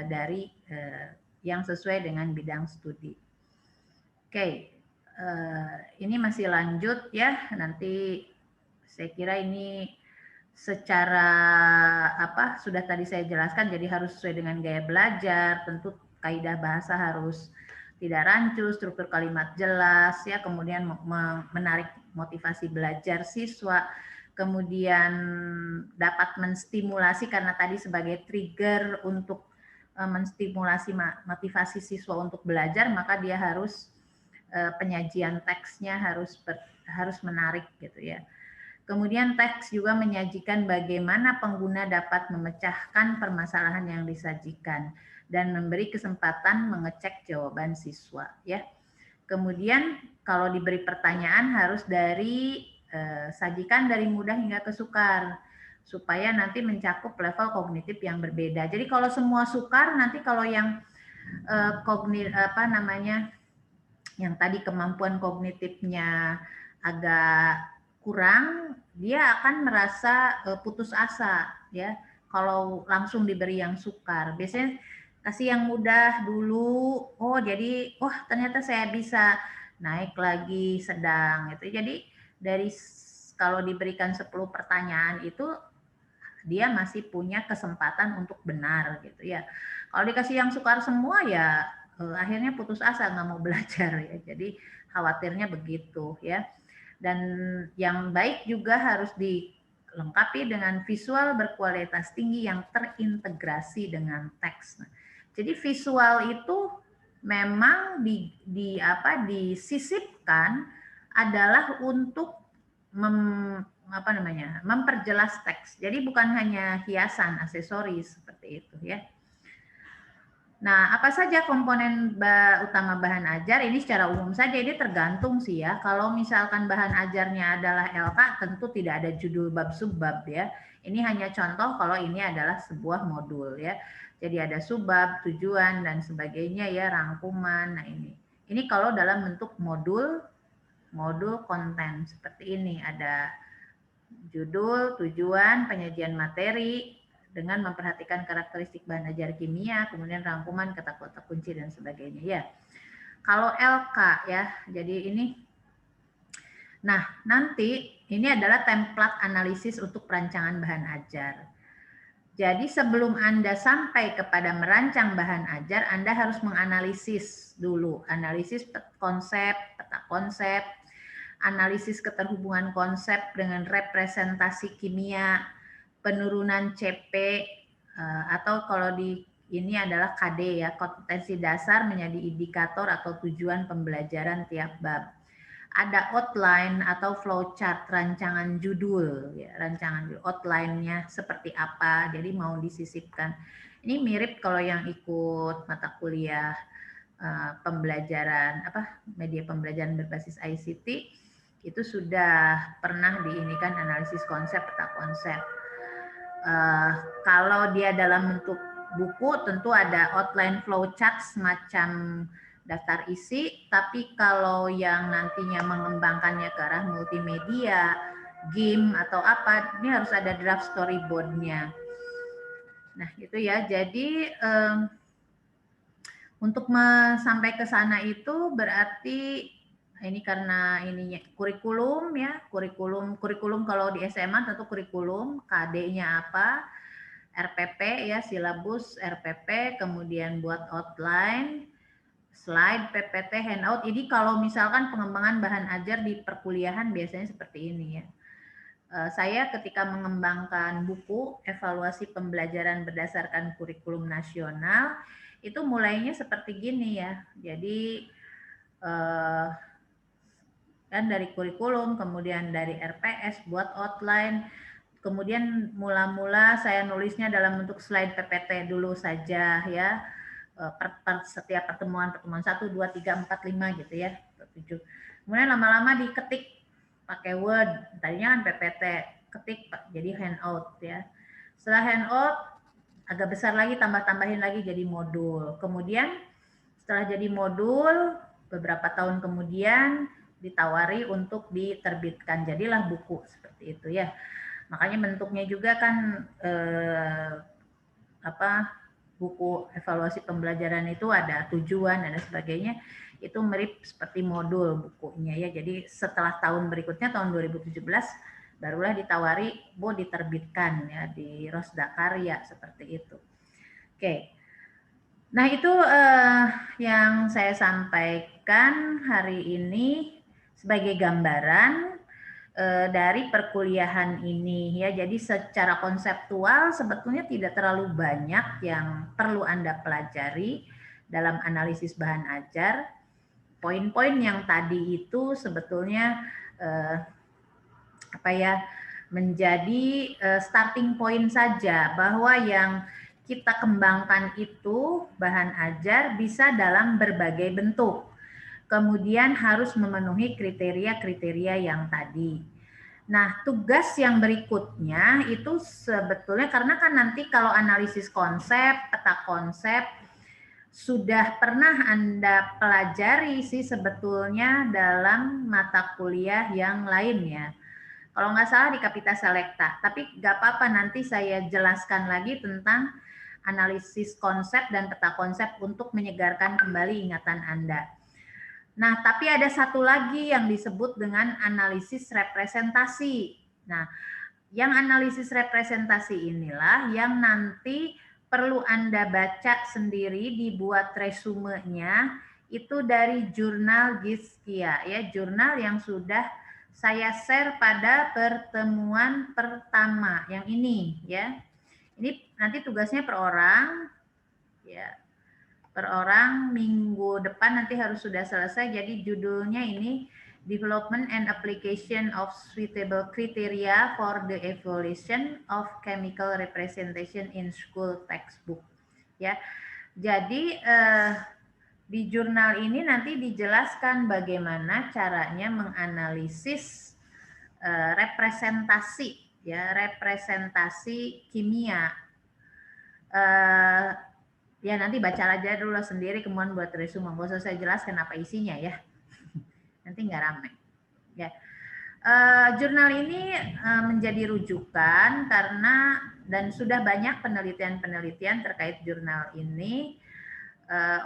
dari yang sesuai dengan bidang studi. Oke, ini masih lanjut ya. Nanti saya kira ini secara sudah tadi saya jelaskan, jadi harus sesuai dengan gaya belajar, tentu kaidah bahasa harus tidak rancu, struktur kalimat jelas ya, kemudian menarik motivasi belajar siswa, kemudian dapat menstimulasi karena tadi sebagai trigger untuk menstimulasi motivasi siswa untuk belajar, maka dia harus penyajian teksnya harus menarik gitu ya. Kemudian teks juga menyajikan bagaimana pengguna dapat memecahkan permasalahan yang disajikan dan memberi kesempatan mengecek jawaban siswa ya. Kemudian kalau diberi pertanyaan harus sajikan dari mudah hingga ke sukar supaya nanti mencakup level kognitif yang berbeda. Jadi kalau semua sukar, nanti kalau yang yang tadi kemampuan kognitifnya agak kurang, dia akan merasa putus asa ya kalau langsung diberi yang sukar. Biasanya kasih yang mudah dulu, jadi ternyata saya bisa naik lagi sedang gitu. Jadi kalau diberikan 10 pertanyaan itu dia masih punya kesempatan untuk benar gitu ya. Kalau dikasih yang sukar semua ya akhirnya putus asa, nggak mau belajar ya. Jadi khawatirnya begitu ya. Dan yang baik juga harus dilengkapi dengan visual berkualitas tinggi yang terintegrasi dengan teks. Jadi visual itu memang disisipkan adalah untuk memperjelas teks. Jadi bukan hanya hiasan, aksesoris seperti itu ya. Nah, apa saja komponen utama bahan ajar? Ini secara umum saja, ini tergantung sih ya. Kalau misalkan bahan ajarnya adalah LK, tentu tidak ada judul bab subbab ya. Ini hanya contoh kalau ini adalah sebuah modul ya. Jadi ada subbab, tujuan dan sebagainya ya, rangkuman. Nah ini kalau dalam bentuk modul konten seperti ini, ada judul, tujuan, penyajian materi, dengan memperhatikan karakteristik bahan ajar kimia, kemudian rangkuman, kata kunci dan sebagainya ya. Kalau LK ya, jadi ini. Nah, nanti ini adalah template analisis untuk perancangan bahan ajar. Jadi sebelum Anda sampai kepada merancang bahan ajar, Anda harus menganalisis dulu, analisis konsep, peta konsep, analisis keterhubungan konsep dengan representasi kimia, penurunan CP, atau kalau ini adalah KD ya, kompetensi dasar menjadi indikator atau tujuan pembelajaran tiap bab. Ada outline atau flowchart, rancangan judul ya, outline-nya seperti apa, jadi mau disisipkan. Ini mirip kalau yang ikut mata kuliah pembelajaran media pembelajaran berbasis ICT, itu sudah pernah diinikan analisis konsep, peta konsep. Kalau dia dalam bentuk buku tentu ada outline flowchart semacam daftar isi, tapi kalau yang nantinya mengembangkannya ke arah multimedia, game atau apa, ini harus ada draft storyboard-nya. Nah itu ya, jadi untuk sampai ke sana itu berarti ini karena ininya kurikulum ya, kurikulum kalau di SMA tentu kurikulum, KD-nya apa, RPP ya, silabus RPP, kemudian buat outline, slide, PPT, handout. Ini kalau misalkan pengembangan bahan ajar di perkuliahan biasanya seperti ini ya. Saya ketika mengembangkan buku evaluasi pembelajaran berdasarkan kurikulum nasional, itu mulainya seperti gini ya. Jadi kan dari kurikulum, kemudian dari RPS buat outline, kemudian mula-mula saya nulisnya dalam bentuk slide PPT dulu saja ya, setiap pertemuan 1, 2, 3, 4, 5 gitu ya, 7. Kemudian lama-lama diketik pakai Word, tadinya kan PPT, ketik jadi handout ya. Setelah handout agak besar lagi, tambah-tambahin lagi jadi modul. Kemudian setelah jadi modul, beberapa tahun kemudian ditawari untuk diterbitkan, jadilah buku seperti itu ya. Makanya bentuknya juga kan buku evaluasi pembelajaran itu ada tujuan dan sebagainya, itu mirip seperti modul bukunya ya. Jadi setelah tahun berikutnya tahun 2017 barulah ditawari diterbitkan ya di Rosda Karya seperti itu. Oke. Nah itu yang saya sampaikan hari ini sebagai gambaran dari perkuliahan ini ya. Jadi secara konseptual sebetulnya tidak terlalu banyak yang perlu Anda pelajari dalam analisis bahan ajar. Poin-poin yang tadi itu sebetulnya menjadi starting point saja, bahwa yang kita kembangkan itu bahan ajar bisa dalam berbagai bentuk. Kemudian harus memenuhi kriteria-kriteria yang tadi. Nah, tugas yang berikutnya itu sebetulnya karena kan nanti kalau analisis konsep, peta konsep sudah pernah Anda pelajari sih sebetulnya dalam mata kuliah yang lainnya. Kalau nggak salah di Kapita Selecta, tapi nggak apa-apa nanti saya jelaskan lagi tentang analisis konsep dan peta konsep untuk menyegarkan kembali ingatan Anda. Nah, tapi ada satu lagi yang disebut dengan analisis representasi. Nah, yang analisis representasi inilah yang nanti perlu Anda baca sendiri, dibuat resumenya, itu dari jurnal Giskia, ya, jurnal yang sudah saya share pada pertemuan pertama yang ini ya. Ini nanti tugasnya per orang ya. Per orang minggu depan nanti harus sudah selesai. Jadi judulnya ini Development and Application of Suitable Criteria for the Evaluation of Chemical Representation in School Textbook. Ya. Jadi di jurnal ini nanti dijelaskan bagaimana caranya menganalisis representasi ya, representasi kimia. Ya nanti baca aja dulu sendiri, kemudian buat resume, nggak usah saya jelaskan apa isinya ya. Nanti nggak ramai. Ya. Jurnal ini menjadi rujukan karena dan sudah banyak penelitian-penelitian terkait jurnal ini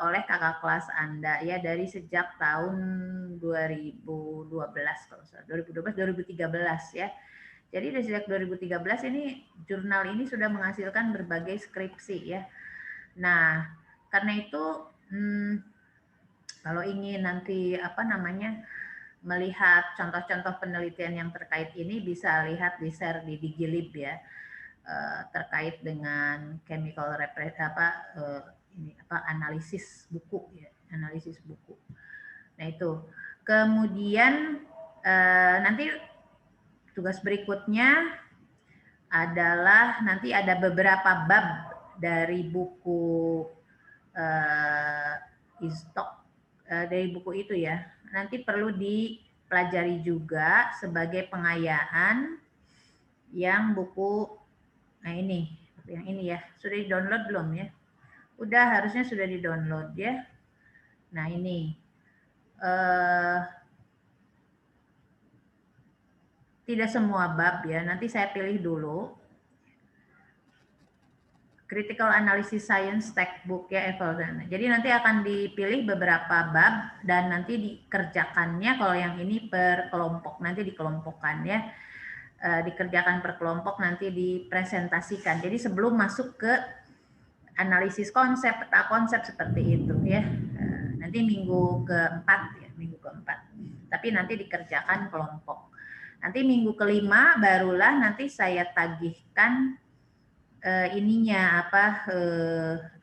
oleh kakak kelas Anda ya dari sejak tahun 2012 kalau salah, 2012 2013 ya. Jadi dari sejak 2013 ini jurnal ini sudah menghasilkan berbagai skripsi ya. Nah, karena itu kalau ingin nanti melihat contoh-contoh penelitian yang terkait ini bisa lihat di share di Digilib ya. Terkait dengan chemical analisis buku ya, analisis buku. Nah itu. Kemudian nanti tugas berikutnya adalah nanti ada beberapa bab dari buku dari buku itu ya. Nanti perlu dipelajari juga sebagai pengayaan yang buku Nah ini, yang ini ya, sudah di-download belum ya? Udah, harusnya sudah di-download ya. Nah ini, tidak semua bab ya, nanti saya pilih dulu. Critical Analysis Science Textbook ya Evelyn. Jadi nanti akan dipilih beberapa bab dan nanti dikerjakannya kalau yang ini per kelompok, nanti dikelompokkan ya. Dikerjakan per kelompok, nanti dipresentasikan. Jadi sebelum masuk ke analisis konsep, peta konsep seperti itu ya. Nanti minggu keempat ya, minggu keempat. Tapi nanti dikerjakan kelompok. Nanti minggu kelima barulah nanti saya tagihkan ininya apa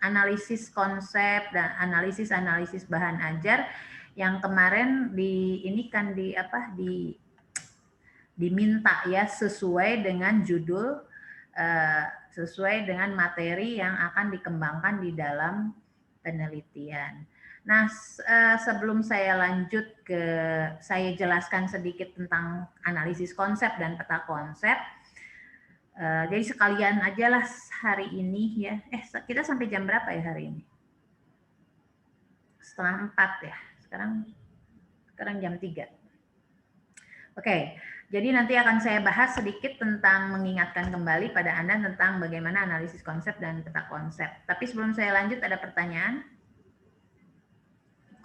analisis konsep dan analisis bahan ajar yang kemarin di ini kan di apa diminta ya sesuai dengan judul sesuai dengan materi yang akan dikembangkan di dalam penelitian. Nah, sebelum saya lanjut ke saya jelaskan sedikit tentang analisis konsep dan peta konsep. Jadi sekalian aja lah hari ini ya. Kita sampai jam berapa ya hari ini? 3:30 ya. Sekarang jam 3. Oke, jadi nanti akan saya bahas sedikit tentang mengingatkan kembali pada Anda tentang bagaimana analisis konsep dan peta konsep. Tapi sebelum saya lanjut ada pertanyaan?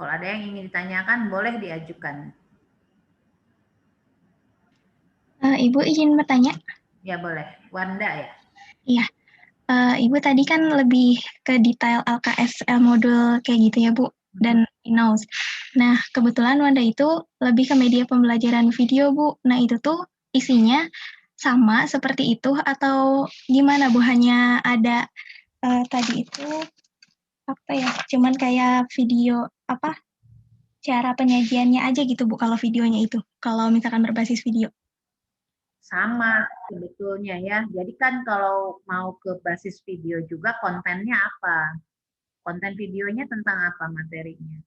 Kalau ada yang ingin ditanyakan boleh diajukan. Ibu izin bertanya? Ya boleh, Wanda ya? Iya, Ibu tadi kan lebih ke detail LKS modul kayak gitu ya Bu, dan Windows. Nah, kebetulan Wanda itu lebih ke media pembelajaran video Bu. Nah itu tuh isinya sama seperti itu atau gimana Bu? Hanya ada tadi itu apa ya? Cuman kayak video apa? Cara penyajiannya aja gitu Bu kalau videonya itu. Kalau misalkan berbasis video. Sama sebetulnya ya. Jadi kan kalau mau ke basis video juga kontennya apa? Konten videonya tentang apa materinya?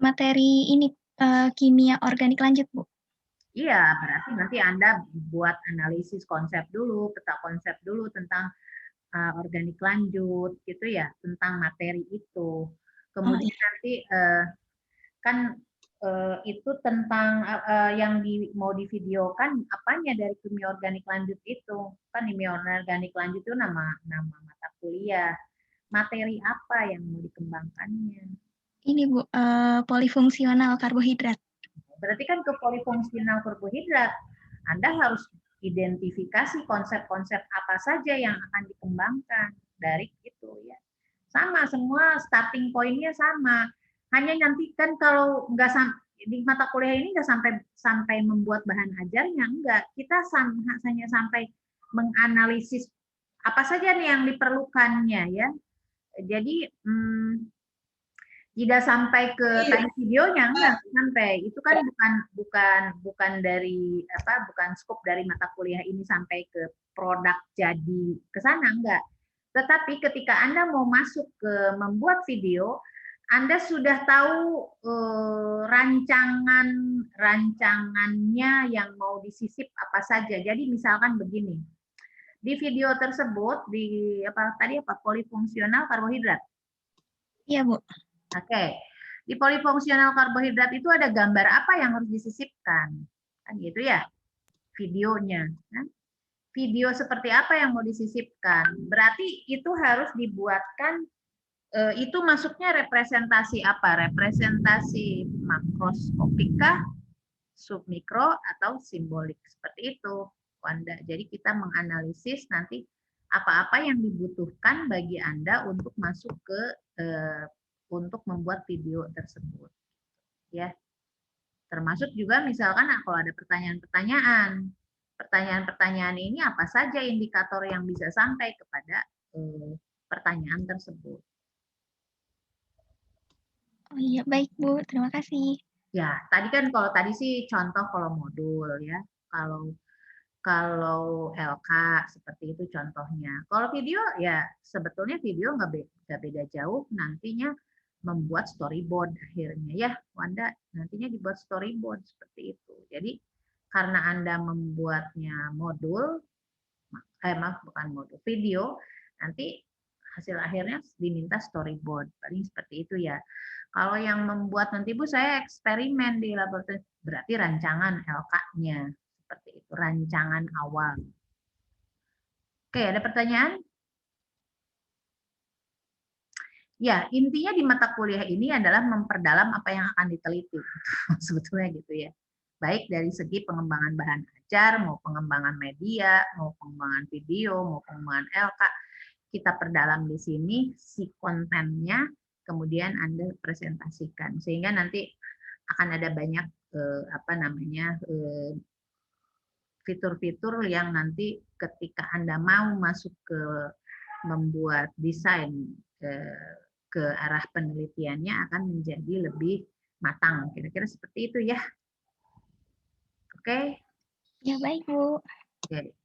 Materi ini kimia organik lanjut Bu. Iya, berarti nanti Anda buat analisis konsep dulu, peta konsep dulu tentang organik lanjut gitu ya, tentang materi itu. Kemudian nanti kan itu tentang yang mau divideokan apanya dari kimia organik lanjut itu. Kan kimia organik lanjut itu nama mata kuliah. Materi apa yang mau dikembangkannya? Ini Bu, polifungsional karbohidrat. Berarti kan ke polifungsional karbohidrat, Anda harus identifikasi konsep-konsep apa saja yang akan dikembangkan dari itu ya. Sama semua starting point-nya sama. Hanya nanti kan kalau nggak di mata kuliah ini nggak sampai membuat bahan ajarnya, enggak. Kita hanya sampai menganalisis apa saja nih yang diperlukannya ya. Jadi tidak sampai ke tanya videonya, enggak sampai. Itu kan bukan dari apa, bukan skop dari mata kuliah ini sampai ke produk jadi ke sana, enggak. Tetapi ketika Anda mau masuk ke membuat video, Anda sudah tahu rancangannya yang mau disisip apa saja. Jadi misalkan begini, di video tersebut di apa tadi apa polifungsional karbohidrat. Iya Bu. Oke, di polifungsional karbohidrat itu ada gambar apa yang harus disisipkan, kan gitu ya, videonya. Kan? Video seperti apa yang mau disisipkan? Berarti itu harus dibuatkan. Itu masuknya representasi apa? Representasi makroskopik kah, submikro atau simbolik seperti itu, Wanda. Jadi kita menganalisis nanti apa-apa yang dibutuhkan bagi Anda untuk masuk ke untuk membuat video tersebut ya, termasuk juga misalkan kalau ada pertanyaan ini apa saja indikator yang bisa sampai kepada pertanyaan tersebut. Oh iya, baik Bu, terima kasih. Ya, tadi kan kalau tadi sih contoh kalau modul ya, kalau LK seperti itu contohnya. Kalau video ya sebetulnya video nggak beda jauh nantinya membuat storyboard akhirnya ya Wanda, nantinya dibuat storyboard seperti itu. Jadi karena Anda membuatnya modul maaf bukan modul video, nanti hasil akhirnya diminta storyboard, paling seperti itu ya. Kalau yang membuat nanti Bu saya eksperimen di laboratorium, berarti rancangan LK-nya seperti itu, rancangan awal. Oke, ada pertanyaan? Ya, intinya di mata kuliah ini adalah memperdalam apa yang akan diteliti, sebetulnya gitu ya. Baik dari segi pengembangan bahan ajar, mau pengembangan media, mau pengembangan video, mau pengembangan LK, kita perdalam di sini si kontennya, kemudian Anda presentasikan, sehingga nanti akan ada banyak fitur-fitur yang nanti ketika Anda mau masuk ke membuat desain ke arah penelitiannya akan menjadi lebih matang. Kira-kira seperti itu ya. Oke? Ya, baik, Bu. Oke.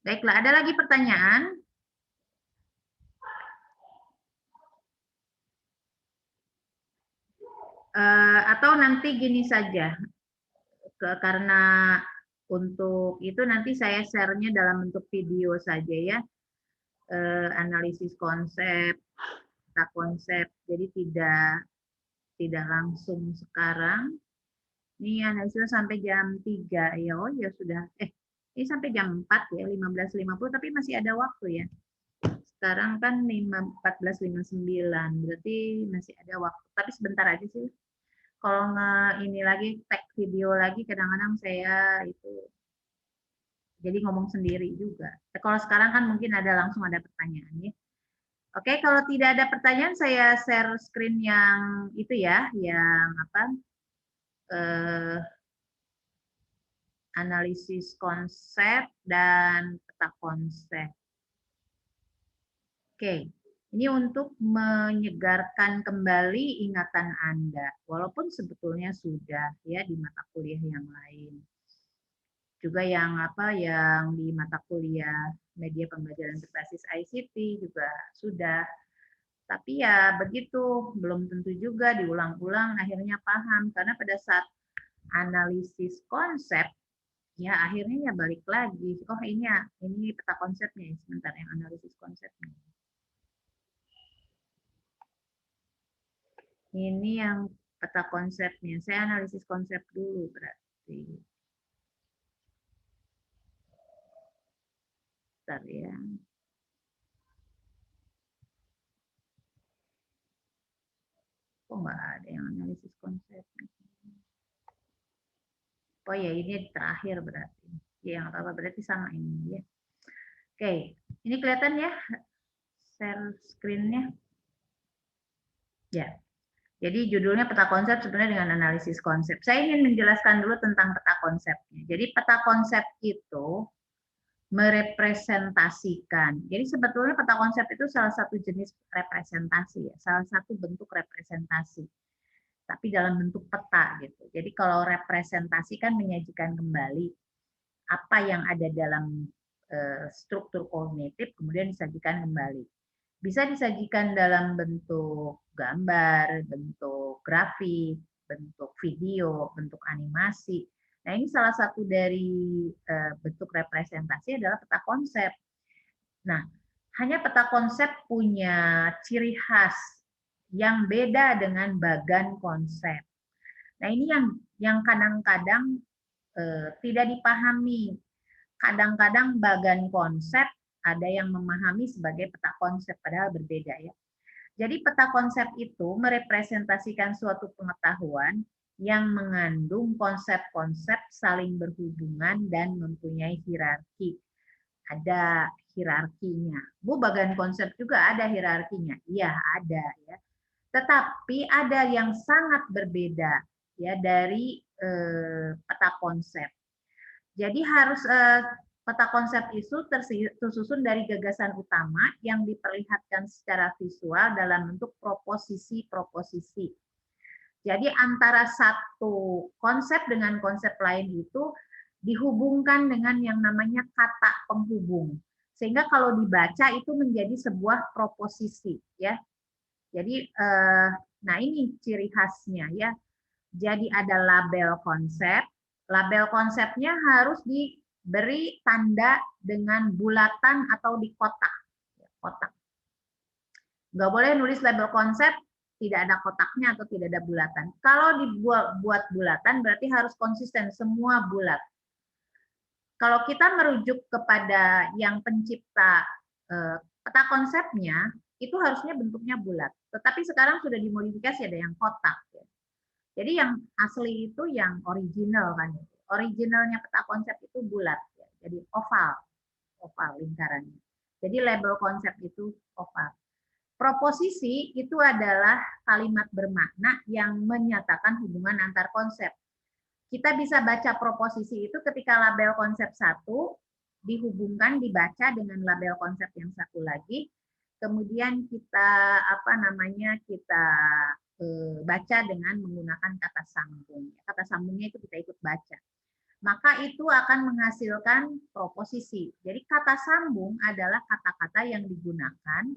Baiklah, ada lagi pertanyaan? Atau nanti gini saja, karena untuk itu nanti saya share-nya dalam bentuk video saja ya, analisis konsep, konsep, jadi tidak langsung sekarang. Ini analisis sampai jam 3 ya. Oh ya sudah. Ini sampai jam 4 ya, 15.50, tapi masih ada waktu ya. Sekarang kan 14.59, berarti masih ada waktu. Tapi sebentar aja sih. Kalau ini lagi tag video lagi, kadang-kadang saya itu jadi ngomong sendiri juga. Kalau sekarang kan mungkin langsung ada pertanyaan ya. Oke, kalau tidak ada pertanyaan, saya share screen yang itu ya, yang analisis konsep dan peta konsep. Oke, ini untuk menyegarkan kembali ingatan Anda, walaupun sebetulnya sudah ya di mata kuliah yang lain. Juga yang di mata kuliah media pembelajaran berbasis ICT juga sudah. Tapi ya begitu, belum tentu juga diulang-ulang akhirnya paham, karena pada saat analisis konsep ya akhirnya ya balik lagi, oh ini peta konsepnya, sebentar yang analisis konsepnya. Ini yang peta konsepnya, saya analisis konsep dulu berarti. Bentar ya. Kok nggak ada yang analisis konsepnya? Oh ya, ini terakhir berarti. Ya, yang apa berarti sama ini ya. Oke, ini kelihatan ya share screen-nya. Ya. Jadi judulnya peta konsep sebenarnya dengan analisis konsep. Saya ingin menjelaskan dulu tentang peta konsepnya. Jadi peta konsep itu merepresentasikan. Jadi sebetulnya peta konsep itu salah satu jenis representasi ya, salah satu bentuk representasi. Tapi dalam bentuk peta gitu. Jadi kalau representasi kan menyajikan kembali apa yang ada dalam struktur kognitif kemudian disajikan kembali. Bisa disajikan dalam bentuk gambar, bentuk grafik, bentuk video, bentuk animasi. Nah, ini salah satu dari bentuk representasi adalah peta konsep. Nah, hanya peta konsep punya ciri khas yang beda dengan bagan konsep. Nah, ini yang kadang-kadang tidak dipahami. Kadang-kadang bagan konsep ada yang memahami sebagai peta konsep, padahal berbeda ya. Jadi peta konsep itu merepresentasikan suatu pengetahuan yang mengandung konsep-konsep saling berhubungan dan mempunyai hierarki. Ada hierarkinya. Bu, bagan konsep juga ada hierarkinya. Iya, ada ya. Tetapi ada yang sangat berbeda ya dari peta konsep. Jadi harus peta konsep itu tersusun dari gagasan utama yang diperlihatkan secara visual dalam bentuk proposisi-proposisi. Jadi antara satu konsep dengan konsep lain itu dihubungkan dengan yang namanya kata penghubung. Sehingga kalau dibaca itu menjadi sebuah proposisi ya. Jadi nah ini ciri khasnya ya. Jadi ada label konsep. Label konsepnya harus beri tanda dengan bulatan atau di kotak. Kotak. Nggak boleh nulis label konsep tidak ada kotaknya atau tidak ada bulatan. Kalau dibuat bulatan berarti harus konsisten, semua bulat. Kalau kita merujuk kepada yang pencipta peta konsepnya, itu harusnya bentuknya bulat. Tetapi sekarang sudah dimodifikasi, ada yang kotak. Jadi yang asli itu yang original kan. Originalnya peta konsep itu bulat. Jadi oval lingkarannya. Jadi label konsep itu oval. Proposisi itu adalah kalimat bermakna yang menyatakan hubungan antar konsep. Kita bisa baca proposisi itu ketika label konsep satu dihubungkan, dibaca dengan label konsep yang satu lagi, kemudian kita kita baca dengan menggunakan kata sambung. Kata sambungnya itu kita ikut baca. Maka itu akan menghasilkan proposisi. Jadi kata sambung adalah kata-kata yang digunakan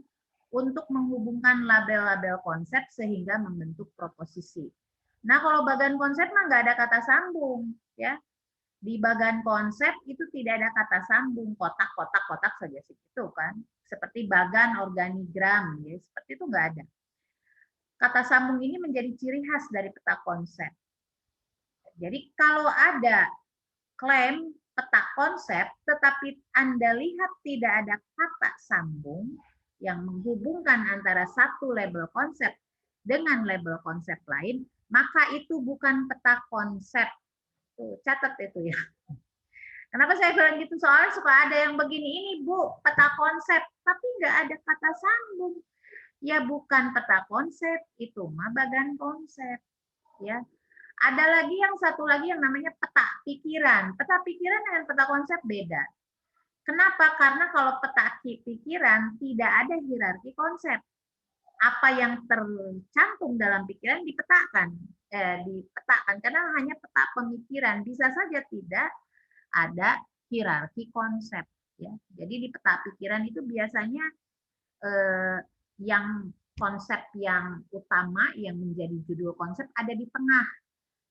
untuk menghubungkan label-label konsep sehingga membentuk proposisi. Nah, kalau bagan konsep mah nggak ada kata sambung, ya. Di bagan konsep itu tidak ada kata sambung, kotak saja segitu kan. Seperti bagan organigram, ya, seperti itu nggak ada. Kata sambung ini menjadi ciri khas dari peta konsep. Jadi kalau ada klaim peta konsep, tetapi Anda lihat tidak ada kata sambung yang menghubungkan antara satu label konsep dengan label konsep lain, maka itu bukan peta konsep. Tuh, catat itu ya. Kenapa saya bilang gitu? Soalnya suka ada yang begini, ini Bu, peta konsep, tapi nggak ada kata sambung. Ya bukan peta konsep, itu mah bagan konsep. Ya. Ada lagi yang satu lagi yang namanya peta pikiran. Peta pikiran dengan peta konsep beda. Kenapa? Karena kalau peta pikiran tidak ada hierarki konsep. Apa yang tercantum dalam pikiran dipetakan karena hanya peta pemikiran. Bisa saja tidak ada hierarki konsep. Ya. Jadi di peta pikiran itu biasanya yang konsep yang utama yang menjadi judul konsep ada di tengah.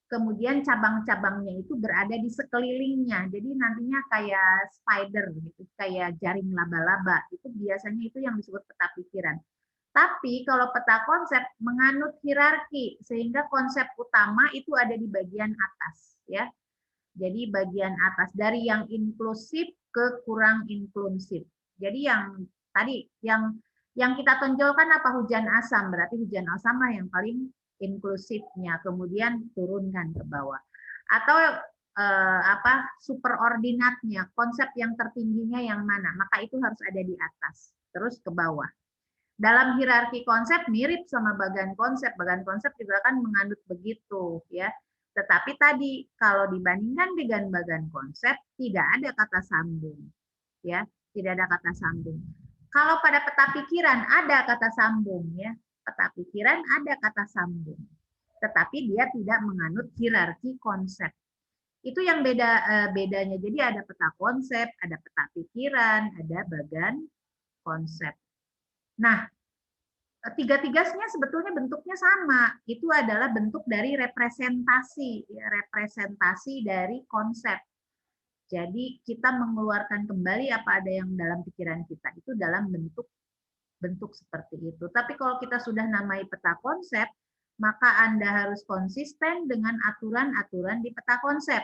Kemudian cabang-cabangnya itu berada di sekelilingnya. Jadi nantinya kayak spider gitu, kayak jaring laba-laba. Itu biasanya itu yang disebut peta pikiran. Tapi kalau peta konsep menganut hierarki sehingga konsep utama itu ada di bagian atas, ya. Jadi bagian atas dari yang inklusif ke kurang inklusif. Jadi yang tadi yang kita tonjolkan apa hujan asam, berarti hujan asam lah yang paling inklusifnya, kemudian turunkan ke bawah. Atau superordinatnya, konsep yang tertingginya yang mana, maka itu harus ada di atas, terus ke bawah. Dalam hierarki konsep mirip sama bagan konsep juga kan menganut begitu, ya. Tetapi tadi kalau dibandingkan dengan bagan konsep tidak ada kata sambung, ya, tidak ada kata sambung. Kalau pada peta pikiran ada kata sambung, ya. Peta pikiran ada kata sambung, tetapi dia tidak menganut hierarki konsep. Itu yang bedanya. Jadi ada peta konsep, ada peta pikiran, ada bagan konsep. Nah, tiga-tiganya sebetulnya bentuknya sama. Itu adalah bentuk dari representasi, ya, representasi dari konsep. Jadi kita mengeluarkan kembali apa ada yang dalam pikiran kita itu dalam bentuk seperti itu. Tapi kalau kita sudah namai peta konsep, maka Anda harus konsisten dengan aturan-aturan di peta konsep.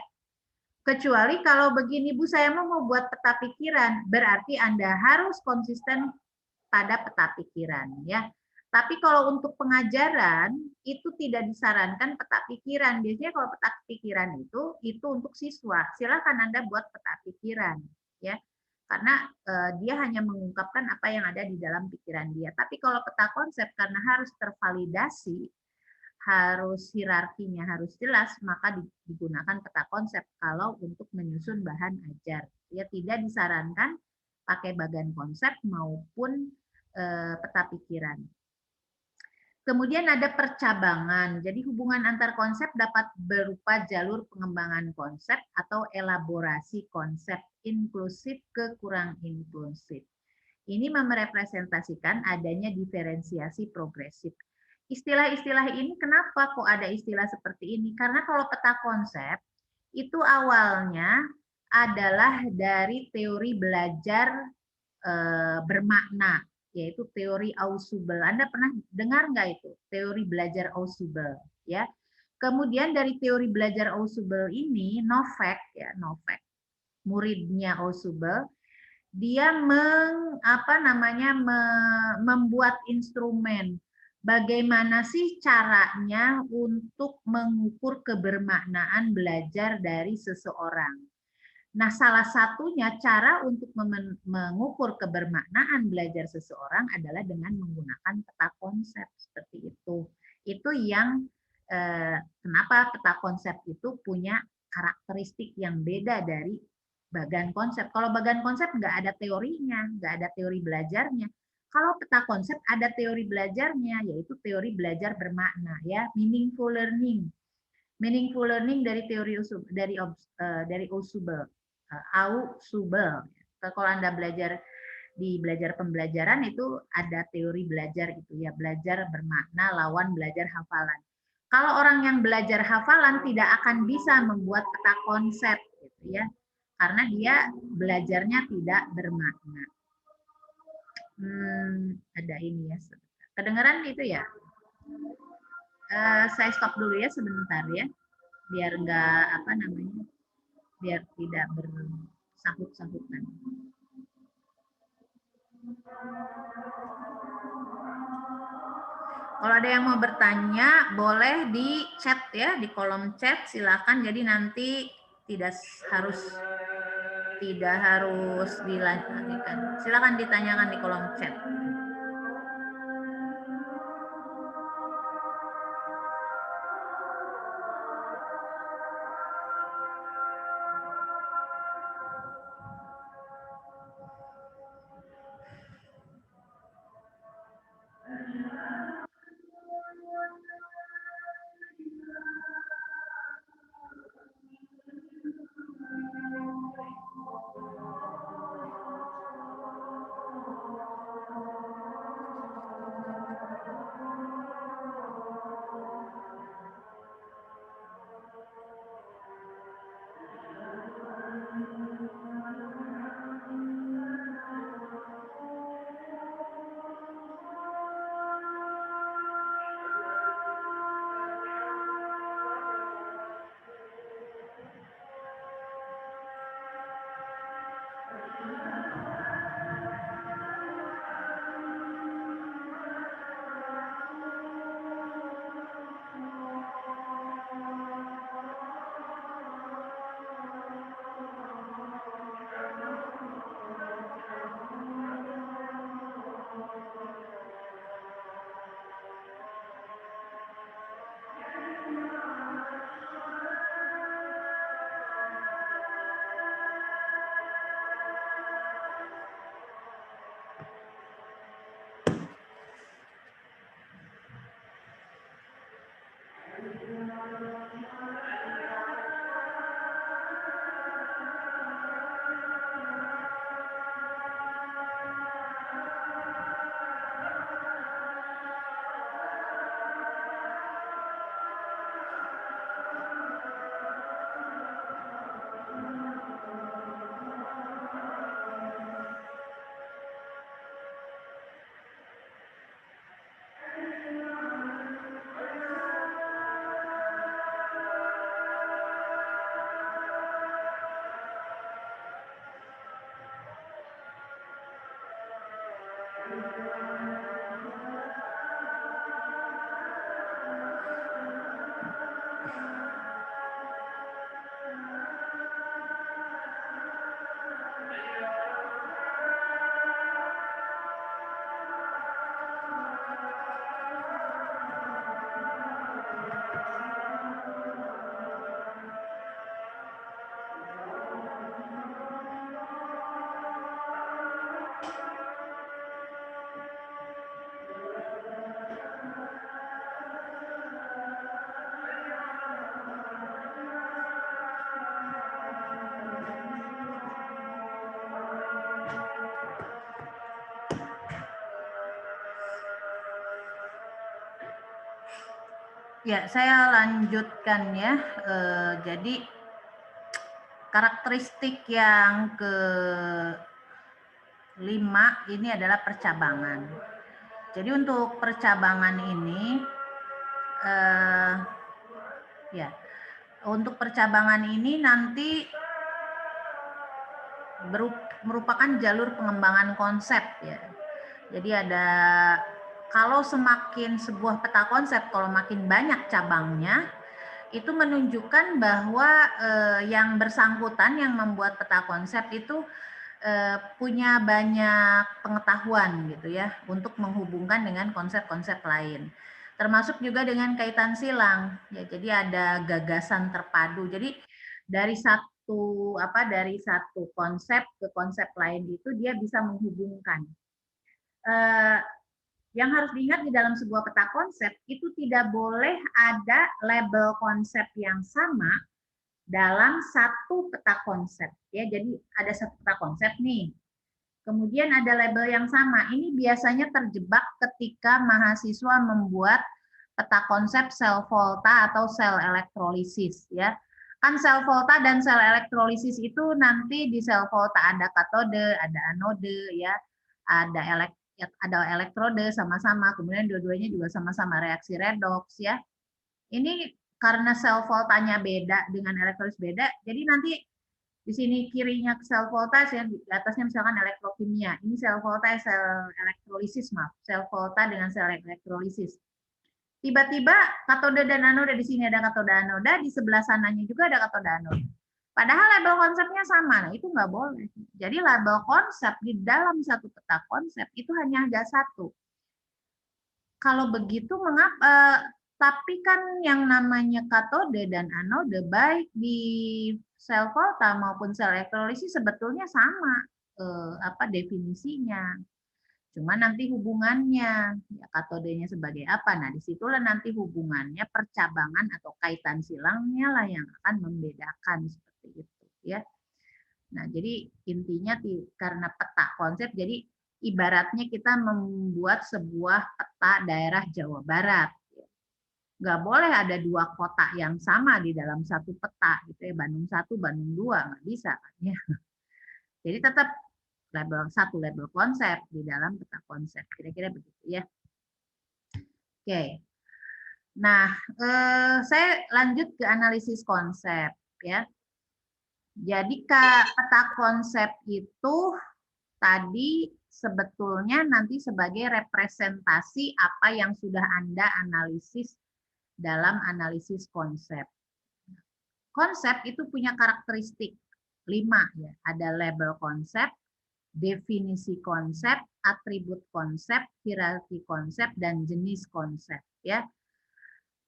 Kecuali kalau begini, Bu, saya mau buat peta pikiran, berarti Anda harus konsisten pada peta pikiran, ya. Tapi kalau untuk pengajaran itu tidak disarankan peta pikiran. Biasanya kalau peta pikiran itu untuk siswa. Silakan Anda buat peta pikiran, ya. Karena dia hanya mengungkapkan apa yang ada di dalam pikiran dia. Tapi kalau peta konsep karena harus tervalidasi, harus hierarkinya harus jelas, maka digunakan peta konsep kalau untuk menyusun bahan ajar. Ya tidak disarankan pakai bagan konsep maupun peta pikiran. Kemudian ada percabangan. Jadi hubungan antar konsep dapat berupa jalur pengembangan konsep atau elaborasi konsep inklusif ke kurang inklusif. Ini merepresentasikan adanya diferensiasi progresif. Istilah-istilah ini kenapa kok ada istilah seperti ini? Karena kalau peta konsep itu awalnya adalah dari teori belajar bermakna, yaitu teori Ausubel. Anda pernah dengar nggak itu teori belajar Ausubel? Ya. Kemudian dari teori belajar Ausubel ini, Novak, ya Novak, muridnya Ausubel, dia membuat instrumen. Bagaimana sih caranya untuk mengukur kebermaknaan belajar dari seseorang? Nah, salah satunya cara untuk mengukur kebermaknaan belajar seseorang adalah dengan menggunakan peta konsep seperti itu. Itu yang kenapa peta konsep itu punya karakteristik yang beda dari bagan konsep. Kalau bagan konsep nggak ada teorinya, nggak ada teori belajarnya. Kalau peta konsep ada teori belajarnya, yaitu teori belajar bermakna, ya, meaningful learning. Meaningful learning dari teori dari Ausubel. Ausubel. Kalau Anda belajar di belajar pembelajaran itu ada teori belajar itu ya, belajar bermakna lawan belajar hafalan. Kalau orang yang belajar hafalan tidak akan bisa membuat peta konsep gitu ya, karena dia belajarnya tidak bermakna. Ada ini ya, kedengaran itu ya. Saya stop dulu ya sebentar ya, biar nggak biar tidak bersahut-sahutan. Kalau ada yang mau bertanya, boleh di chat ya, di kolom chat silakan. Jadi nanti tidak harus dilanjutkan. Silakan ditanyakan di kolom chat. Ya, saya lanjutkan ya. Jadi karakteristik yang kelima ini adalah percabangan. Jadi untuk percabangan ini, untuk percabangan ini nanti merupakan jalur pengembangan konsep ya. Jadi ada, kalau semakin sebuah peta konsep, kalau makin banyak cabangnya, itu menunjukkan bahwa yang bersangkutan yang membuat peta konsep itu punya banyak pengetahuan gitu ya untuk menghubungkan dengan konsep-konsep lain, termasuk juga dengan kaitan silang ya. Jadi ada gagasan terpadu. Jadi dari satu konsep ke konsep lain itu dia bisa menghubungkan. Yang harus diingat di dalam sebuah peta konsep itu tidak boleh ada label konsep yang sama dalam satu peta konsep ya. Jadi ada satu peta konsep nih, kemudian ada label yang sama. Ini biasanya terjebak ketika mahasiswa membuat peta konsep sel volta atau sel elektrolisis ya. Kan sel volta dan sel elektrolisis itu nanti di sel volta ada katode, ada anode ya, ada elektrode sama-sama, kemudian dua-duanya juga sama-sama reaksi redoks ya. Ini karena sel voltanya beda dengan elektrolisis beda, jadi nanti di sini kirinya sel volta, di atasnya misalkan elektrokimia. Ini sel volta, sel elektrolisis, maaf. Sel volta dengan sel elektrolisis. Tiba-tiba katode dan anoda, di sini ada katode anoda, di sebelah sananya juga ada katode anoda. Padahal label konsepnya sama, nah itu nggak boleh. Jadi label konsep di dalam satu peta konsep itu hanya ada satu. Kalau begitu mengapa? Tapi kan yang namanya katode dan anode baik di sel volta maupun sel elektrolisis sebetulnya sama definisinya. Cuma nanti hubungannya, ya katodenya sebagai apa? Nah, disitulah nanti hubungannya, percabangan atau kaitan silangnya lah yang akan membedakan seperti itu, ya. Nah, jadi intinya karena peta konsep, jadi ibaratnya kita membuat sebuah peta daerah Jawa Barat. Nggak boleh ada dua kota yang sama di dalam satu peta, gitu ya. Bandung 1, Bandung 2, nggak bisa kan ya. Jadi tetap satu label konsep di dalam peta konsep, kira-kira begitu ya. Oke, nah saya lanjut ke analisis konsep ya. Jadi peta konsep itu tadi sebetulnya nanti sebagai representasi apa yang sudah Anda analisis dalam analisis konsep. Konsep itu punya karakteristik 5 ya. Ada label konsep, definisi konsep, atribut konsep, hierarki konsep, dan jenis konsep ya.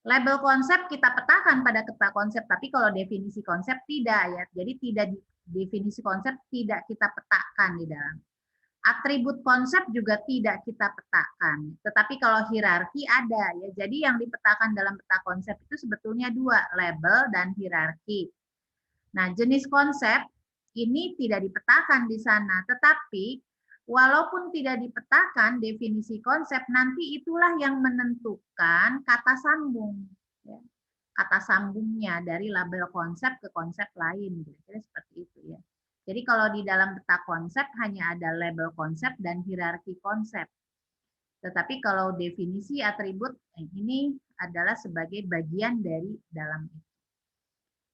Label konsep kita petakan pada peta konsep, tapi kalau definisi konsep tidak ya. Jadi tidak definisi konsep tidak kita petakan di dalam. Atribut konsep juga tidak kita petakan. Tetapi kalau hierarki ada ya. Jadi yang dipetakan dalam peta konsep itu sebetulnya 2, label dan hierarki. Nah, jenis konsep ini tidak dipetakan di sana, tetapi walaupun tidak dipetakan definisi konsep, nanti itulah yang menentukan kata sambung. Ya. Kata sambungnya dari label konsep ke konsep lain. Kira-kira seperti itu ya. Jadi kalau di dalam peta konsep hanya ada label konsep dan hierarki konsep. Tetapi kalau definisi atribut ini adalah sebagai bagian dari dalam itu.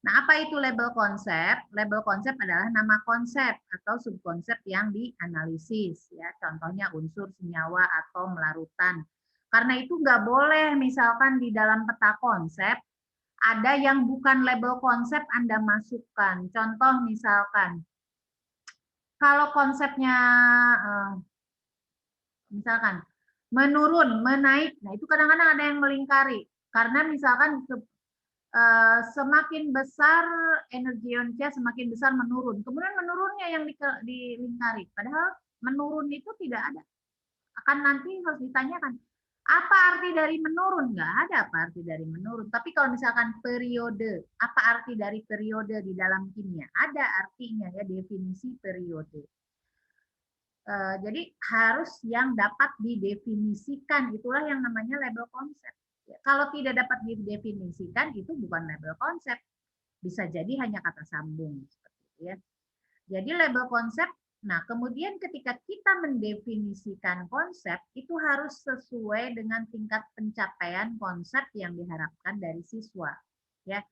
Nah, apa itu label konsep? Label konsep adalah nama konsep atau subkonsep yang dianalisis. Ya, contohnya unsur, senyawa, atau melarutan. Karena itu nggak boleh misalkan di dalam peta konsep ada yang bukan label konsep Anda masukkan. Contoh misalkan, kalau konsepnya misalkan menurun, menaik, nah itu kadang-kadang ada yang melingkari. Karena misalkan semakin besar energi ionnya, semakin besar menurun. Kemudian menurunnya yang dilingkari. Padahal menurun itu tidak ada. Akan nanti harus ditanyakan, apa arti dari menurun? Nggak ada apa arti dari menurun. Tapi kalau misalkan periode, apa arti dari periode di dalam kimia? Ada artinya ya, definisi periode. Jadi harus yang dapat didefinisikan, itulah yang namanya label konsep. Kalau tidak dapat didefinisikan, itu bukan label konsep. Bisa jadi hanya kata sambung. ya. Jadi label konsep, nah kemudian ketika kita mendefinisikan konsep, itu harus sesuai dengan tingkat pencapaian konsep yang diharapkan dari siswa. Ya.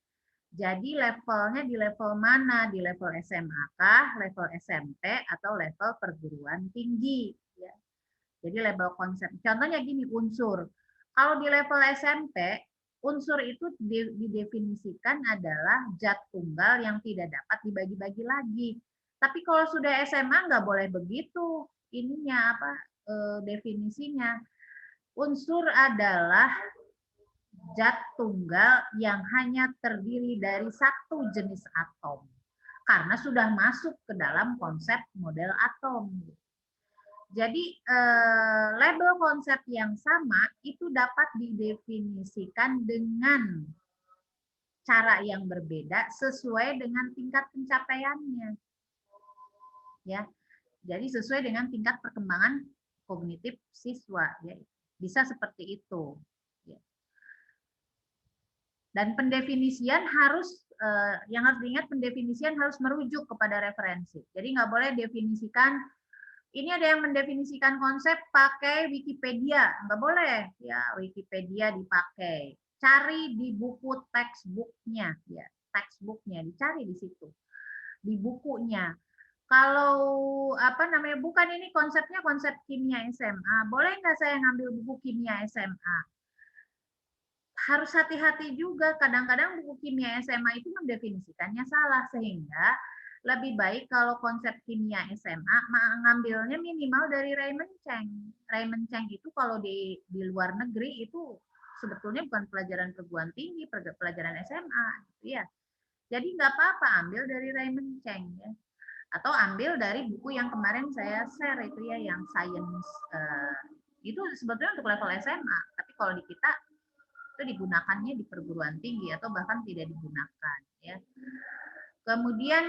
Jadi levelnya di level mana? Di level SMA kah, level SMP, atau level perguruan tinggi. Ya. Jadi label konsep. Contohnya gini, unsur. Kalau di level SMP, unsur itu didefinisikan adalah zat tunggal yang tidak dapat dibagi-bagi lagi. Tapi kalau sudah SMA nggak boleh begitu. Ininya apa? Definisinya. Unsur adalah zat tunggal yang hanya terdiri dari satu jenis atom. Karena sudah masuk ke dalam konsep model atom. Jadi label konsep yang sama itu dapat didefinisikan dengan cara yang berbeda sesuai dengan tingkat pencapaiannya. Ya. Jadi sesuai dengan tingkat perkembangan kognitif siswa, ya. Bisa seperti itu. Ya. Dan pendefinisian harus yang harus diingat, pendefinisian harus merujuk kepada referensi. Jadi nggak boleh definisikan. Ini ada yang mendefinisikan konsep pakai Wikipedia, nggak boleh ya Wikipedia dipakai. Cari di buku textbooknya, ya textbooknya dicari di situ, di bukunya. Kalau apa namanya, bukan ini konsepnya konsep kimia SMA, boleh nggak saya ngambil buku kimia SMA? Harus hati-hati juga, kadang-kadang buku kimia SMA itu mendefinisikannya salah, sehingga lebih baik kalau konsep kimia SMA mengambilnya minimal dari Raymond Cheng. Raymond Cheng itu kalau di luar negeri itu sebetulnya bukan pelajaran perguruan tinggi, pelajaran SMA, gitu ya. Jadi nggak apa-apa ambil dari Raymond Cheng ya. Atau ambil dari buku yang kemarin saya share itu ya, yang science itu sebetulnya untuk level SMA, tapi kalau di kita itu digunakannya di perguruan tinggi atau bahkan tidak digunakan ya. Kemudian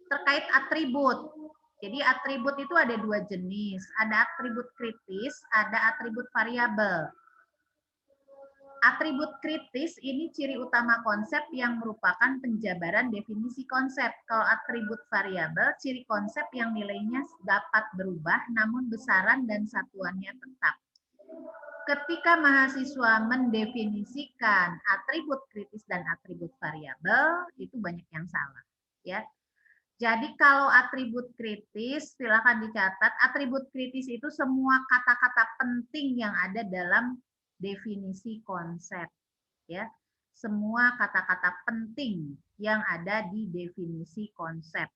terkait atribut. Jadi atribut itu ada dua jenis, ada atribut kritis, ada atribut variabel. Atribut kritis ini ciri utama konsep yang merupakan penjabaran definisi konsep. Kalau atribut variabel, ciri konsep yang nilainya dapat berubah namun besaran dan satuannya tetap. Ketika mahasiswa mendefinisikan atribut kritis dan atribut variabel, itu banyak yang salah. Ya. Jadi kalau atribut kritis, silakan dicatat, atribut kritis itu semua kata-kata penting yang ada dalam definisi konsep. Ya. Semua kata-kata penting yang ada di definisi konsep.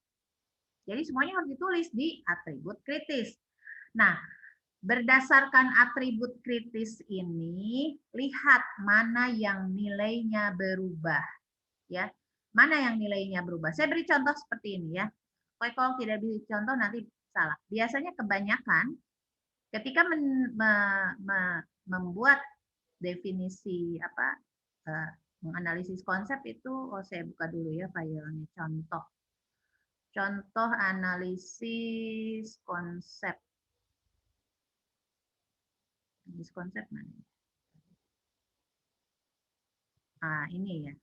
Jadi semuanya harus ditulis di atribut kritis. Nah, berdasarkan atribut kritis ini, lihat mana yang nilainya berubah. Ya, mana yang nilainya berubah. Saya beri contoh seperti ini ya. Kalau tidak beri contoh nanti salah. Biasanya kebanyakan ketika membuat definisi apa, menganalisis konsep itu, saya buka dulu ya filenya, contoh. Contoh analisis konsep. Konsep mana? Nah, ini ya.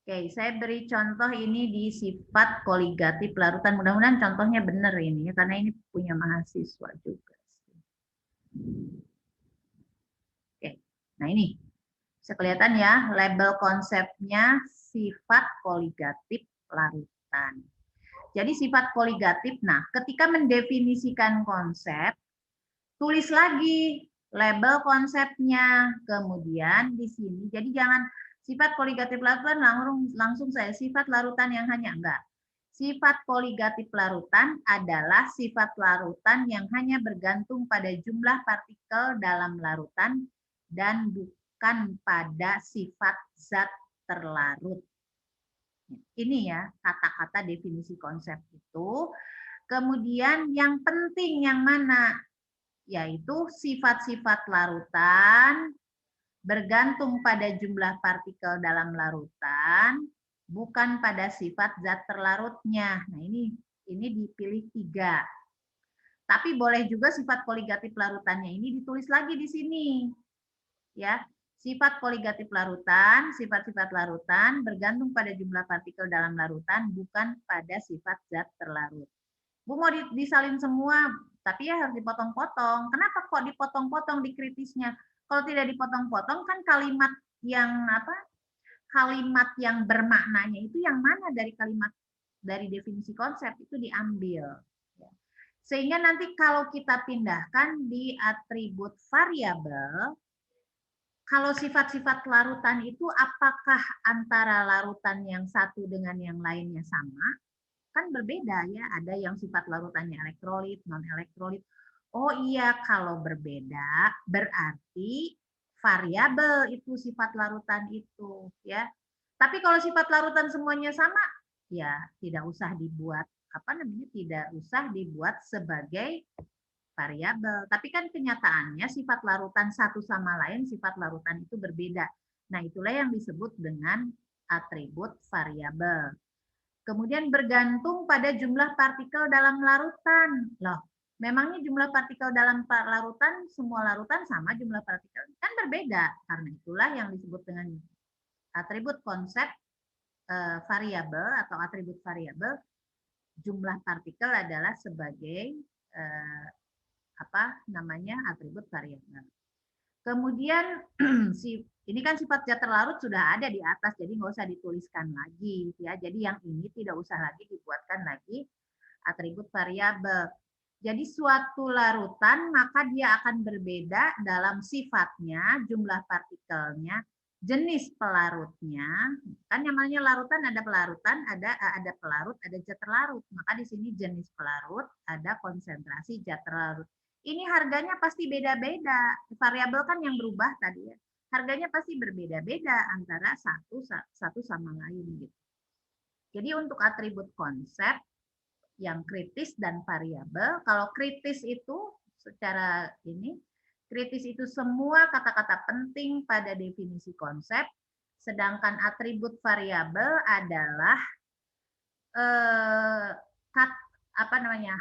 Oke, saya beri contoh ini di sifat koligatif larutan. Mudah-mudahan contohnya benar ini ya, karena ini punya mahasiswa juga. Oke, nah ini. Bisa kelihatan ya, label konsepnya sifat koligatif larutan. Jadi sifat koligatif, nah ketika mendefinisikan konsep, tulis lagi label konsepnya. Kemudian di sini, jadi jangan sifat koligatif larutan langsung saya sifat larutan yang hanya, enggak. Sifat koligatif larutan adalah sifat larutan yang hanya bergantung pada jumlah partikel dalam larutan dan bukan pada sifat zat terlarut. Ini ya kata-kata definisi konsep itu. Kemudian yang penting yang mana? Yaitu sifat-sifat larutan bergantung pada jumlah partikel dalam larutan, bukan pada sifat zat terlarutnya. Nah, ini dipilih 3. Tapi boleh juga sifat koligatif larutannya ini ditulis lagi di sini. Ya. Sifat koligatif larutan, sifat-sifat larutan bergantung pada jumlah partikel dalam larutan, bukan pada sifat zat terlarut. Bu mau disalin semua, tapi ya harus dipotong-potong. Kenapa kok dipotong-potong di kritisnya? Kalau tidak dipotong-potong kan kalimat yang apa? Kalimat yang bermaknanya itu yang mana dari kalimat dari definisi konsep itu diambil. Sehingga nanti kalau kita pindahkan di atribut variabel, kalau sifat-sifat larutan itu apakah antara larutan yang satu dengan yang lainnya sama? Kan berbeda ya, ada yang sifat larutannya elektrolit, non-elektrolit. Oh iya, kalau berbeda berarti variabel itu sifat larutan itu ya. Tapi kalau sifat larutan semuanya sama, ya tidak usah dibuat apa namanya, tidak usah dibuat sebagai variabel. Tapi kan kenyataannya sifat larutan satu sama lain, sifat larutan itu berbeda. Nah, itulah yang disebut dengan atribut variabel. Kemudian bergantung pada jumlah partikel dalam larutan. Loh, memangnya jumlah partikel dalam larutan, semua larutan sama jumlah partikel? Kan berbeda. Karena itulah yang disebut dengan atribut konsep variabel atau atribut variabel. Jumlah partikel adalah sebagai apa namanya atribut variabel. Kemudian ini kan sifat zat terlarut sudah ada di atas, jadi nggak usah dituliskan lagi ya. Jadi yang ini tidak usah lagi dibuatkan lagi atribut variabel. Jadi suatu larutan maka dia akan berbeda dalam sifatnya, jumlah partikelnya, jenis pelarutnya. Kan yang namanya larutan ada pelarut, ada zat terlarut. Maka di sini jenis pelarut, ada konsentrasi zat terlarut. Ini harganya pasti beda-beda. Variabel kan yang berubah tadi ya. Harganya pasti berbeda-beda antara satu sama lain gitu. Jadi untuk atribut konsep yang kritis dan variabel, kalau kritis itu secara ini, kritis itu semua kata-kata penting pada definisi konsep, sedangkan atribut variabel adalah apa namanya?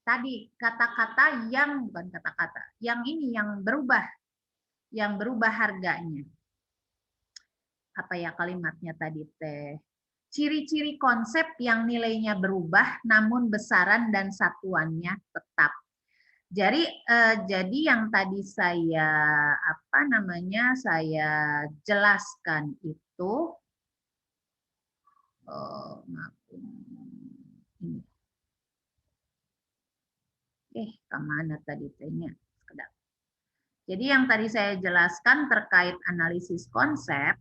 Tadi kata-kata yang bukan kata-kata, yang ini yang berubah harganya. Apa ya kalimatnya tadi teh? Ciri-ciri konsep yang nilainya berubah namun besaran dan satuannya tetap. Jadi yang tadi saya apa namanya saya jelaskan itu kemana tadi tehnya? Jadi yang tadi saya jelaskan terkait analisis konsep.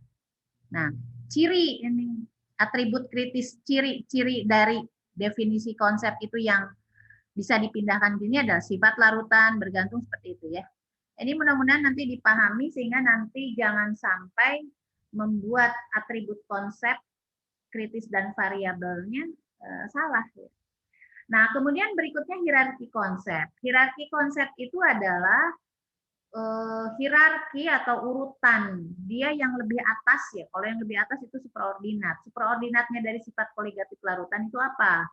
Nah, ciri ini atribut kritis, ciri-ciri dari definisi konsep itu yang bisa dipindahkan ini adalah sifat larutan bergantung seperti itu ya. Ini mudah-mudahan nanti dipahami sehingga nanti jangan sampai membuat atribut konsep kritis dan variabelnya salah ya. Nah, kemudian berikutnya hierarki konsep. Hierarki konsep itu adalah hierarki atau urutan. Dia yang lebih atas ya. Kalau yang lebih atas itu superordinat. Superordinatnya dari sifat koligatif larutan itu apa?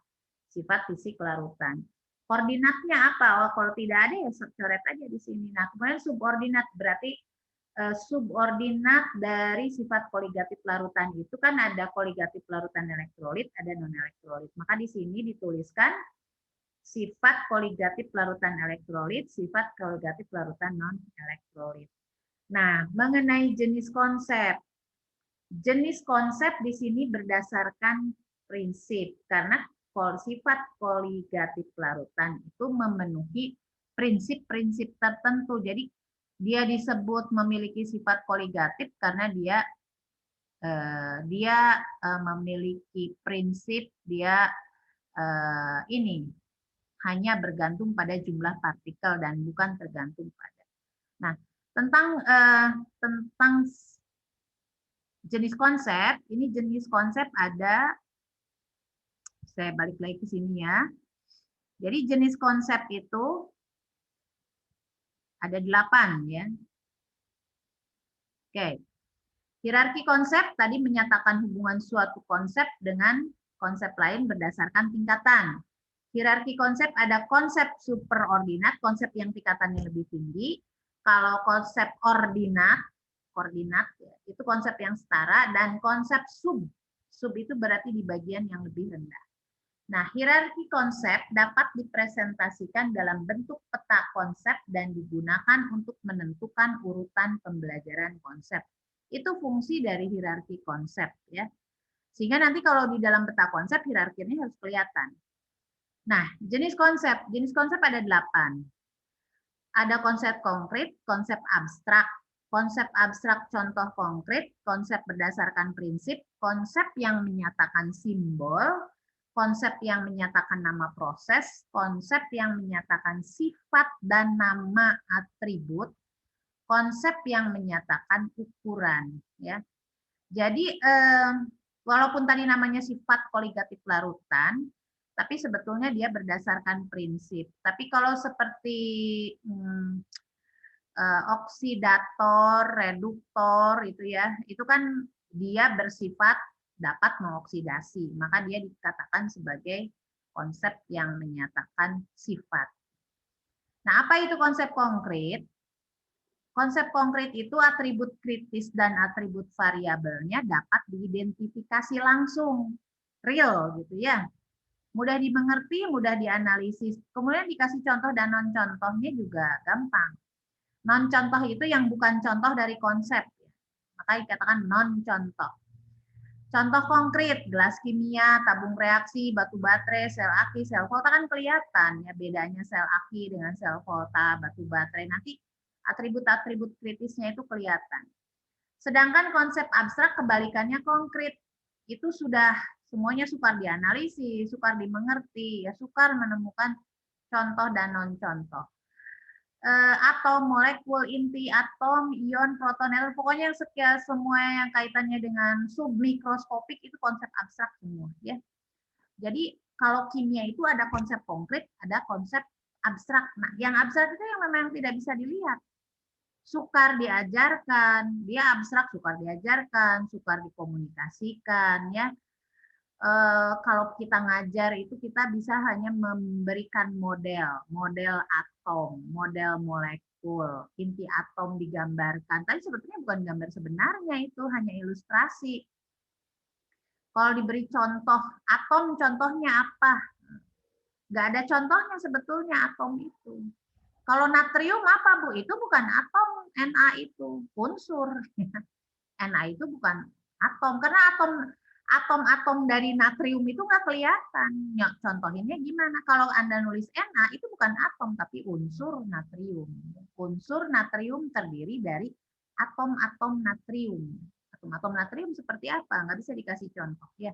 Sifat fisik larutan. Koordinatnya apa? Oh, kalau tidak ada ya coret aja di sini. Nah, kemudian subordinat berarti subordinat dari sifat koligatif larutan itu kan ada koligatif larutan elektrolit, ada non elektrolit. Maka di sini dituliskan sifat koligatif larutan elektrolit, sifat koligatif larutan non elektrolit. Nah, mengenai jenis konsep. Jenis konsep di sini berdasarkan prinsip karena sifat koligatif larutan itu memenuhi prinsip-prinsip tertentu. Jadi dia disebut memiliki sifat koligatif karena dia memiliki prinsip dia ini hanya bergantung pada jumlah partikel dan bukan tergantung pada. Nah, tentang jenis konsep, ini jenis konsep ada, saya balik lagi ke sini ya. Jadi jenis konsep itu ada 8 ya. Oke. Hierarki konsep tadi menyatakan hubungan suatu konsep dengan konsep lain berdasarkan tingkatan. Hierarki konsep ada konsep superordinat, konsep yang tingkatannya lebih tinggi. Kalau konsep ordinat koordinat, ya, itu konsep yang setara, dan konsep sub. Sub itu berarti di bagian yang lebih rendah. Nah, hierarki konsep dapat dipresentasikan dalam bentuk peta konsep dan digunakan untuk menentukan urutan pembelajaran konsep. Itu fungsi dari hierarki konsep, ya. Sehingga nanti kalau di dalam peta konsep hierarkinya harus kelihatan. Nah, jenis konsep ada 8. Ada konsep konkret, konsep abstrak, konsep abstrak contoh konkret, konsep berdasarkan prinsip, konsep yang menyatakan simbol, konsep yang menyatakan nama proses, konsep yang menyatakan sifat dan nama atribut, konsep yang menyatakan ukuran. Ya. Jadi walaupun tadi namanya sifat koligatif larutan, tapi sebetulnya dia berdasarkan prinsip. Tapi kalau seperti oksidator, reduktor itu ya, itu kan dia bersifat dapat mengoksidasi, maka dia dikatakan sebagai konsep yang menyatakan sifat. Nah, apa itu konsep konkret? Konsep konkret itu atribut kritis dan atribut variabelnya dapat diidentifikasi langsung, real gitu ya. Mudah dimengerti, mudah dianalisis. Kemudian dikasih contoh dan non contohnya juga gampang. Non contoh itu yang bukan contoh dari konsep, maka dikatakan non contoh. Contoh konkret, gelas kimia, tabung reaksi, batu baterai, sel aki, sel volta kan kelihatan ya bedanya sel aki dengan sel volta, batu baterai. Nanti atribut-atribut kritisnya itu kelihatan. Sedangkan konsep abstrak kebalikannya konkret. Itu sudah semuanya sukar dianalisis, sukar dimengerti, ya sukar menemukan contoh dan non contoh. Atom, molekul, inti, atom, ion, proton, elektron, pokoknya sekian semua yang kaitannya dengan submikroskopik itu konsep abstrak semua, ya. Jadi kalau kimia itu ada konsep konkret, ada konsep abstrak. Nah, yang abstrak itu yang memang tidak bisa dilihat. Sukar diajarkan, dia abstrak, sukar diajarkan, sukar dikomunikasikan, ya. Kalau kita ngajar itu kita bisa hanya memberikan model atom, model molekul, inti atom digambarkan. Tapi sebetulnya bukan gambar sebenarnya, itu hanya ilustrasi. Kalau diberi contoh atom, contohnya apa? Nggak ada contohnya sebetulnya atom itu. Kalau natrium apa, Bu? Itu bukan atom, Na itu unsur. Na itu bukan atom, karena atom-atom dari natrium itu nggak kelihatan. Ya, contohinnya gimana? Kalau Anda nulis Na, itu bukan atom, tapi unsur natrium. Unsur natrium terdiri dari atom-atom natrium. Atom-atom natrium seperti apa? Nggak bisa dikasih contoh. Ya.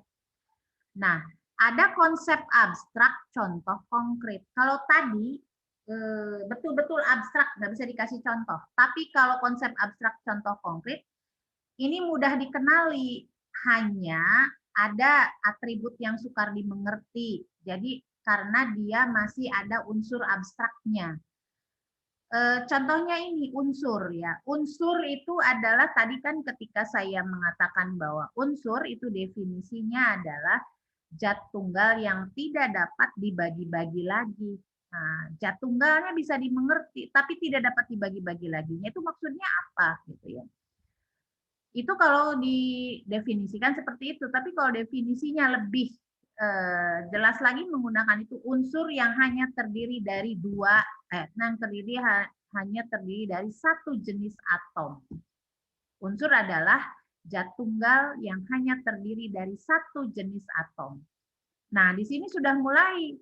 Nah, ada konsep abstrak, contoh konkret. Kalau tadi betul-betul abstrak, nggak bisa dikasih contoh. Tapi kalau konsep abstrak, contoh konkret, ini mudah dikenali, hanya ada atribut yang sukar dimengerti. Jadi karena dia masih ada unsur abstraknya. Contohnya ini unsur ya. Unsur itu adalah tadi kan ketika saya mengatakan bahwa unsur itu definisinya adalah zat tunggal yang tidak dapat dibagi-bagi lagi. Nah, zat tunggalnya bisa dimengerti, tapi tidak dapat dibagi-bagi laginya. Itu maksudnya apa gitu ya? Itu kalau didefinisikan seperti itu, tapi kalau definisinya lebih jelas lagi menggunakan itu unsur yang hanya terdiri dari hanya terdiri dari satu jenis atom. Unsur adalah zat tunggal yang hanya terdiri dari satu jenis atom. Nah, di sini sudah mulai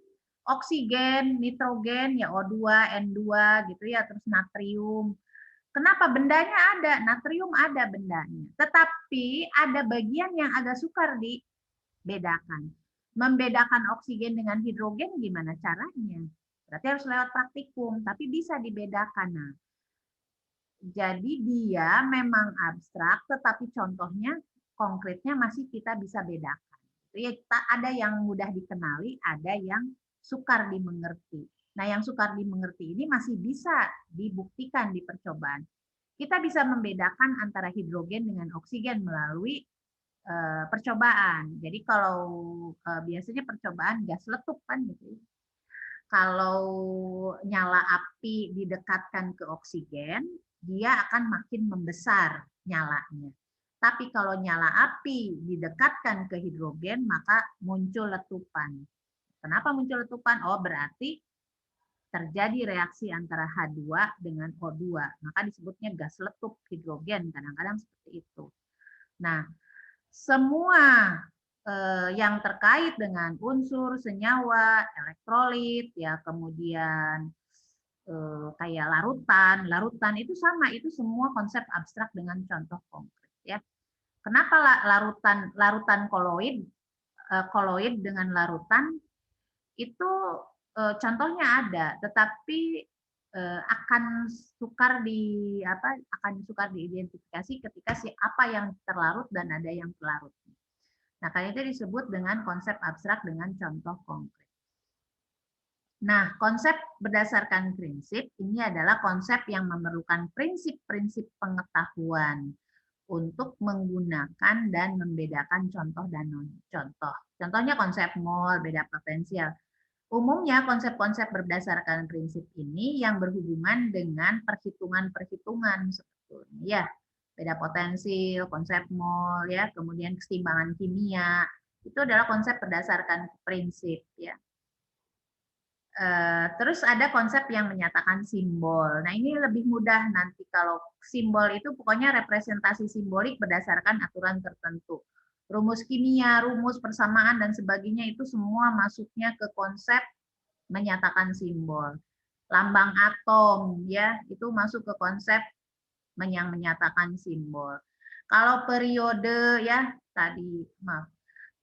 oksigen, nitrogen, ya O2, N2 gitu ya, terus natrium. Kenapa bendanya ada? Natrium ada bendanya. Tetapi ada bagian yang agak sukar dibedakan. Membedakan oksigen dengan hidrogen gimana caranya? Berarti harus lewat praktikum, tapi bisa dibedakan. Nah, jadi dia memang abstrak, tetapi contohnya konkretnya masih kita bisa bedakan. Ya, ada yang mudah dikenali, ada yang sukar dimengerti. Nah, yang sukar dimengerti ini masih bisa dibuktikan di percobaan. Kita bisa membedakan antara hidrogen dengan oksigen melalui percobaan. Jadi kalau biasanya percobaan gas letup kan gitu. Kalau nyala api didekatkan ke oksigen, dia akan makin membesar. nyalanya. Tapi kalau nyala api didekatkan ke hidrogen, maka muncul letupan. Kenapa muncul letupan? Oh, berarti terjadi reaksi antara H2 dengan O2. Maka disebutnya gas letup hidrogen, kadang-kadang seperti itu. Nah, semua yang terkait dengan unsur, senyawa, elektrolit, ya kemudian kayak larutan itu sama, itu semua konsep abstrak dengan contoh konkret, ya. Kenapa larutan koloid dengan larutan itu contohnya ada, tetapi akan sukar diidentifikasi ketika apa yang terlarut dan ada yang pelarut. Nah, karena itu disebut dengan konsep abstrak dengan contoh konkret. Nah, konsep berdasarkan prinsip ini adalah konsep yang memerlukan prinsip-prinsip pengetahuan untuk menggunakan dan membedakan contoh dan non-contoh. Contohnya konsep mol, beda potensial. Umumnya konsep-konsep berdasarkan prinsip ini yang berhubungan dengan perhitungan-perhitungan seperti ya, beda potensil, konsep mol, ya, kemudian keseimbangan kimia, itu adalah konsep berdasarkan prinsip, ya. Terus ada konsep yang menyatakan simbol. Nah, ini lebih mudah nanti kalau simbol itu pokoknya representasi simbolik berdasarkan aturan tertentu. Rumus kimia, rumus persamaan dan sebagainya itu semua masuknya ke konsep menyatakan simbol. Lambang atom ya, itu masuk ke konsep yang menyatakan simbol. Kalau periode ya tadi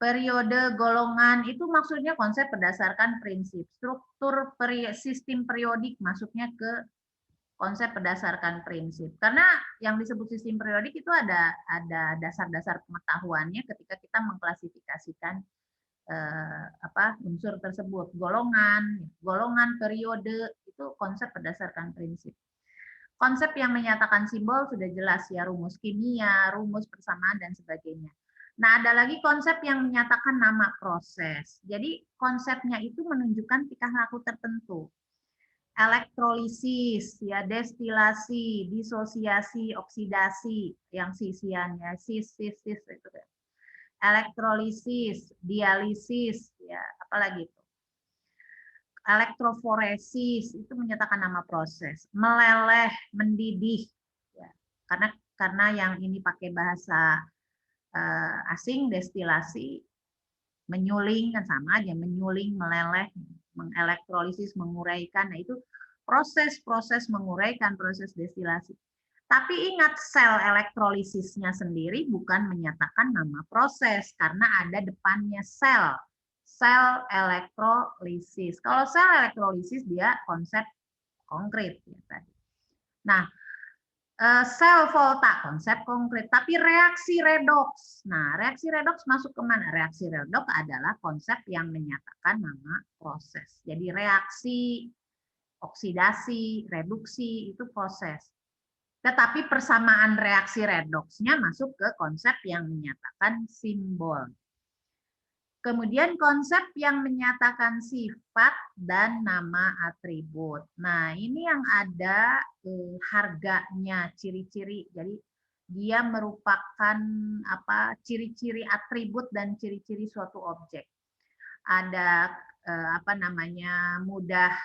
periode golongan itu maksudnya konsep berdasarkan prinsip. Struktur sistem periodik masuknya ke konsep berdasarkan prinsip. Karena yang disebut sistem periodik itu ada dasar-dasar pengetahuannya ketika kita mengklasifikasikan unsur tersebut. Golongan, periode itu konsep berdasarkan prinsip. Konsep yang menyatakan simbol sudah jelas ya, rumus kimia, rumus persamaan dan sebagainya. Nah, ada lagi konsep yang menyatakan nama proses. Jadi konsepnya itu menunjukkan tingkah laku tertentu. Elektrolisis, ya, destilasi, disosiasi, oksidasi, yang sisiannya sis itu. Elektrolisis, dialisis, ya, apalagi itu. Elektroforesis itu menyatakan nama proses. Meleleh, mendidih, ya, karena yang ini pakai bahasa asing, destilasi, menyuling kan sama aja, menyuling, meleleh, mengelektrolisis, menguraikan. Nah, itu proses-proses menguraikan, proses destilasi. Tapi ingat, sel elektrolisisnya sendiri bukan menyatakan nama proses karena ada depannya sel elektrolisis. Kalau sel elektrolisis dia konsep konkret ya tadi. Nah, sel volta konsep konkret, tapi reaksi redoks. Nah, reaksi redoks masuk ke mana? Reaksi redoks adalah konsep yang menyatakan nama proses. Jadi reaksi, oksidasi, reduksi itu proses. Tetapi persamaan reaksi redoksnya masuk ke konsep yang menyatakan simbol. Kemudian konsep yang menyatakan sifat dan nama atribut. Nah, ini yang ada harganya, ciri-ciri. Jadi dia merupakan ciri-ciri atribut dan ciri-ciri suatu objek. Ada mudah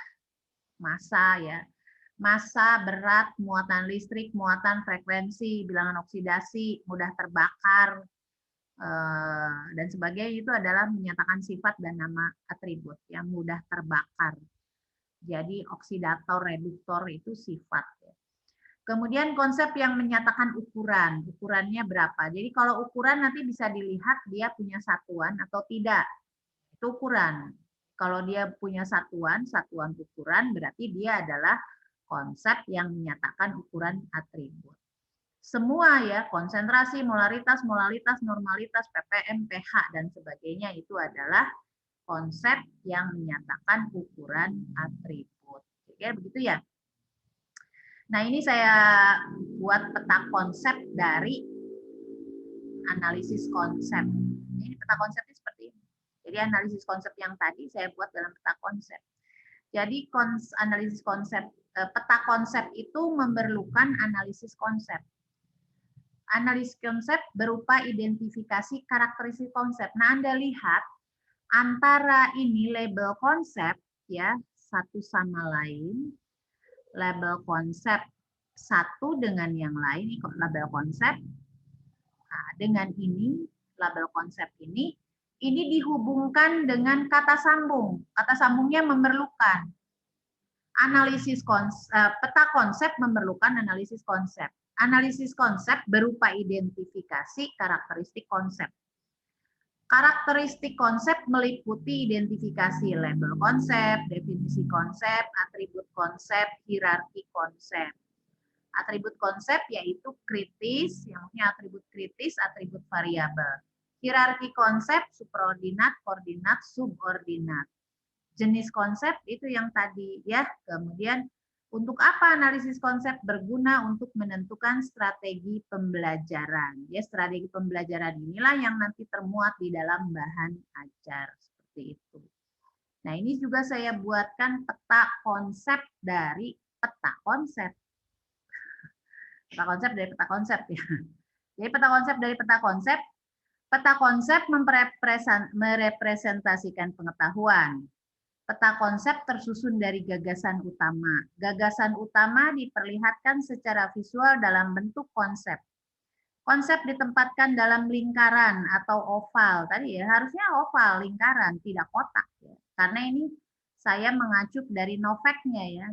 massa ya. Massa, berat, muatan listrik, muatan frekuensi, bilangan oksidasi, mudah terbakar, dan sebagainya itu adalah menyatakan sifat dan nama atribut yang mudah terbakar. Jadi oksidator, reduktor itu sifat. Kemudian konsep yang menyatakan ukuran, ukurannya berapa. Jadi kalau ukuran nanti bisa dilihat dia punya satuan atau tidak. Itu ukuran. Kalau dia punya satuan ukuran berarti dia adalah konsep yang menyatakan ukuran atribut. Semua ya, konsentrasi, molaritas, normalitas, ppm, pH, dan sebagainya itu adalah konsep yang menyatakan ukuran atribut. Oke, begitu ya. Nah, ini saya buat peta konsep dari analisis konsep. Ini peta konsepnya seperti ini. Jadi analisis konsep yang tadi saya buat dalam peta konsep. Jadi analisis konsep, peta konsep itu memerlukan analisis konsep. Analisis konsep berupa identifikasi karakteristik konsep. Nah, Anda lihat antara ini label konsep ya satu sama lain, label konsep satu dengan yang lain ikut label konsep. Nah, dengan ini label konsep ini dihubungkan dengan kata sambung. Kata sambungnya memerlukan analisis konsep, peta konsep memerlukan analisis konsep. Analisis konsep berupa identifikasi karakteristik konsep. Karakteristik konsep meliputi identifikasi label konsep, definisi konsep, atribut konsep, hierarki konsep. Atribut konsep yaitu kritis, yang maksudnya atribut kritis, atribut variabel. Hierarki konsep, subordinat, koordinat, subordinat. Jenis konsep itu yang tadi ya. Kemudian untuk apa analisis konsep? Berguna untuk menentukan strategi pembelajaran. Ya, strategi pembelajaran inilah yang nanti termuat di dalam bahan ajar seperti itu. Nah, ini juga saya buatkan peta konsep dari peta konsep. Peta konsep dari peta konsep ya. Jadi peta konsep dari peta konsep. Peta konsep merepresentasikan pengetahuan. Peta konsep tersusun dari gagasan utama. Gagasan utama diperlihatkan secara visual dalam bentuk konsep. Konsep ditempatkan dalam lingkaran atau oval. Tadi ya, harusnya oval, lingkaran, tidak kotak. Ya. Karena ini saya mengacu dari Novak-nya ya,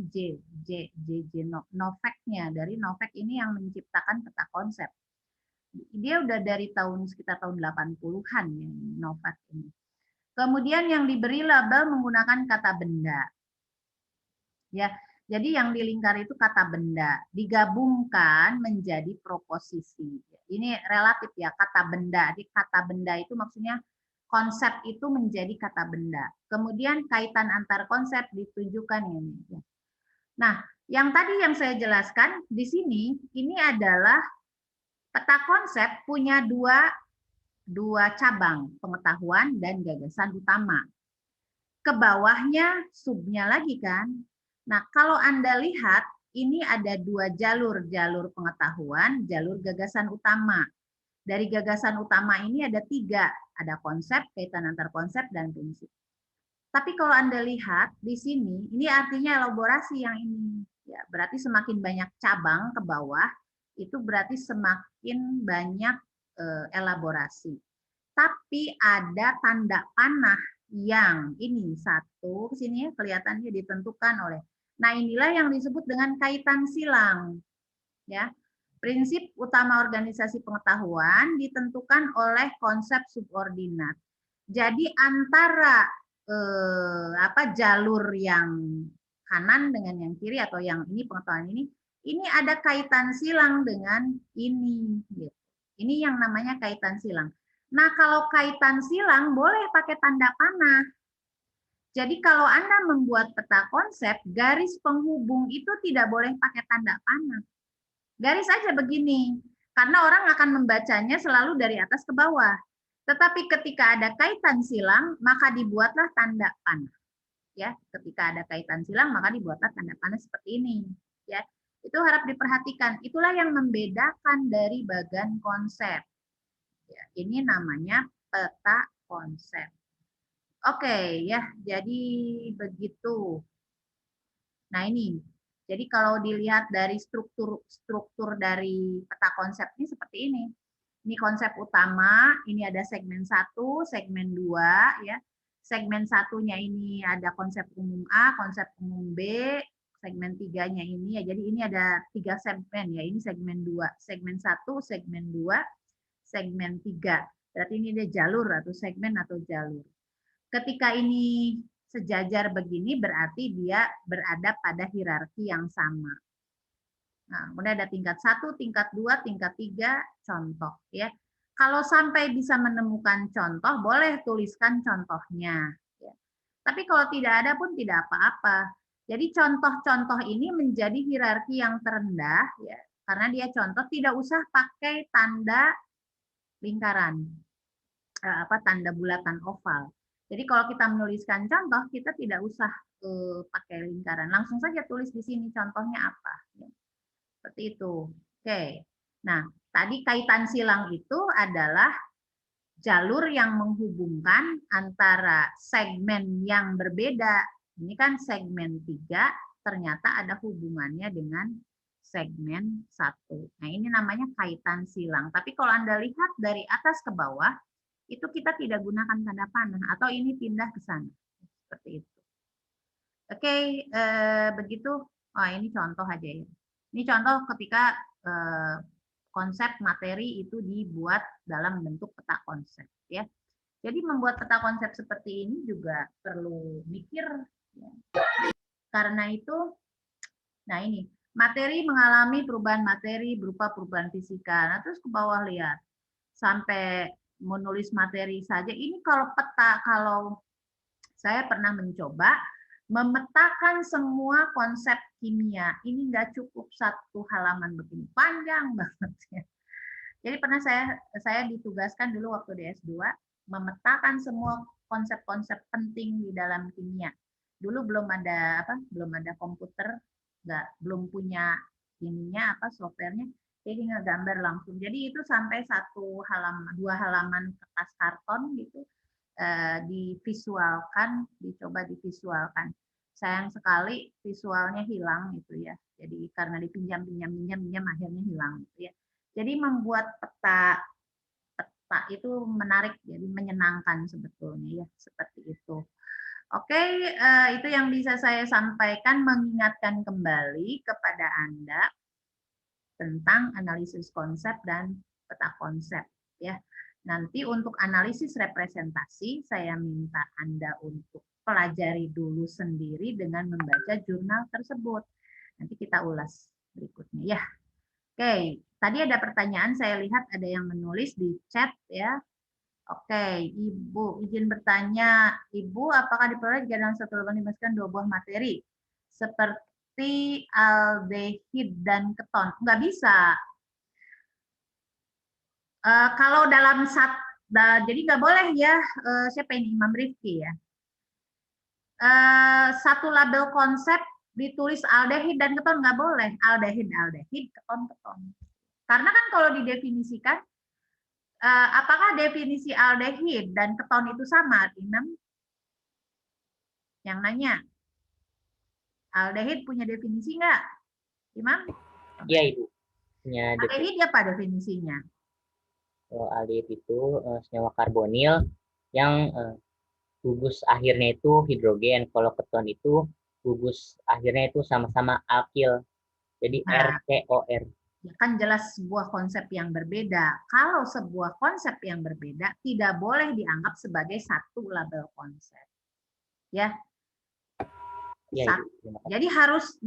Novak-nya. Dari Novak ini yang menciptakan peta konsep. Dia udah dari sekitar tahun 80-an ya, Novak ini. Kemudian yang diberi label menggunakan kata benda. Ya, jadi yang di lingkar itu kata benda, digabungkan menjadi proposisi. Ini relatif ya, kata benda. Di kata benda itu maksudnya konsep itu menjadi kata benda. Kemudian kaitan antar konsep ditunjukkan ini. Nah, yang tadi yang saya jelaskan di sini, ini adalah peta konsep punya dua cabang, pengetahuan dan gagasan utama. Ke bawahnya subnya lagi kan. Nah, kalau Anda lihat, ini ada dua jalur pengetahuan, jalur gagasan utama. Dari gagasan utama ini ada 3, ada konsep, kaitan antar konsep, dan prinsip. Tapi kalau Anda lihat di sini, ini artinya elaborasi yang ini. Ya, berarti semakin banyak cabang ke bawah, itu berarti semakin banyak elaborasi. Tapi ada tanda panah yang ini satu ke sini ya, kelihatannya ditentukan oleh. Nah, inilah yang disebut dengan kaitan silang. Ya. Prinsip utama organisasi pengetahuan ditentukan oleh konsep subordinat. Jadi antara jalur yang kanan dengan yang kiri atau yang ini pengetahuan ini ada kaitan silang dengan ini. Gitu. Ini yang namanya kaitan silang. Nah, kalau kaitan silang boleh pakai tanda panah. Jadi kalau Anda membuat peta konsep, garis penghubung itu tidak boleh pakai tanda panah. Garis aja begini, karena orang akan membacanya selalu dari atas ke bawah. Tetapi ketika ada kaitan silang, maka dibuatlah tanda panah. Ya, ketika ada kaitan silang, maka dibuatlah tanda panah seperti ini. Ya, itu harap diperhatikan. Itulah yang membedakan dari bagan konsep. Ya, ini namanya peta konsep. Oke, ya, jadi begitu. Nah ini, jadi kalau dilihat dari struktur dari peta konsep ini seperti ini. Ini konsep utama, ini ada segmen 1, segmen 2, ya. Segmen satunya ini ada konsep umum A, konsep umum B, segmen 3-nya ini ya. Jadi ini ada 3 segmen ya. Ini segmen 2, segmen 1, segmen 2, segmen 3. Berarti ini ada jalur atau segmen atau jalur. Ketika ini sejajar begini berarti dia berada pada hierarki yang sama. Nah, kemudian ada tingkat 1, tingkat 2, tingkat 3, contoh ya. Kalau sampai bisa menemukan contoh, boleh tuliskan contohnya. Ya. Tapi kalau tidak ada pun tidak apa-apa. Jadi contoh-contoh ini menjadi hierarki yang terendah, ya, karena dia contoh tidak usah pakai tanda lingkaran, tanda bulatan oval. Jadi kalau kita menuliskan contoh, kita tidak usah pakai lingkaran. Langsung saja tulis di sini contohnya apa. Ya. Seperti itu. Oke. Nah, Tadi kaitan silang itu adalah jalur yang menghubungkan antara segmen yang berbeda. Ini kan segmen 3, ternyata ada hubungannya dengan segmen 1. Nah, ini namanya kaitan silang. Tapi kalau Anda lihat dari atas ke bawah, itu kita tidak gunakan tanda panah, atau ini pindah ke sana. Seperti itu. Oke, begitu. Oh, ini contoh aja ya. Ini contoh ketika konsep materi itu dibuat dalam bentuk peta konsep ya. Jadi membuat peta konsep seperti ini juga perlu mikir ya. Karena itu, nah ini materi mengalami perubahan materi berupa perubahan fisika. Nah, terus ke bawah lihat sampai menulis materi saja. Ini kalau peta, kalau saya pernah mencoba memetakan semua konsep kimia. Ini nggak cukup satu halaman begini, panjang banget ya. Jadi pernah saya ditugaskan dulu waktu di S2 memetakan semua konsep-konsep penting di dalam kimia. Dulu belum ada komputer, belum punya ininya softwarenya, jadi ngegambar langsung. Jadi itu sampai 2 halaman kertas karton gitu divisualkan, dicoba divisualkan. Sayang sekali visualnya hilang gitu ya. Jadi karena dipinjam akhirnya hilang gitu ya. Jadi membuat peta itu menarik, jadi menyenangkan sebetulnya ya, seperti itu. Oke, itu yang bisa saya sampaikan, mengingatkan kembali kepada Anda tentang analisis konsep dan peta konsep ya. Nanti untuk analisis representasi saya minta Anda untuk pelajari dulu sendiri dengan membaca jurnal tersebut. Nanti kita ulas berikutnya ya. Oke, tadi ada pertanyaan, saya lihat ada yang menulis di chat ya. Oke, Ibu izin bertanya, Ibu apakah diperoleh jika dalam satu lubang dimasukkan 2 buah materi seperti aldehid dan keton? Nggak bisa. Kalau dalam jadi nggak boleh ya, siapa ini Imam Rifki ya. Satu label konsep ditulis aldehid dan keton nggak boleh, aldehid, keton. Karena kan kalau didefinisikan, apakah definisi aldehid dan keton itu sama, Imam? Yang nanya, aldehid punya definisi nggak, Imam? Iya, Ibu. Punya aldehid apa definisinya? Aldehid itu senyawa karbonil yang gugus akhirnya itu hidrogen. Kalau keton itu gugus akhirnya itu sama-sama alkil. Jadi RCOR. Ya kan jelas sebuah konsep yang berbeda. Kalau sebuah konsep yang berbeda tidak boleh dianggap sebagai satu label konsep. Ya. Ya, jadi harus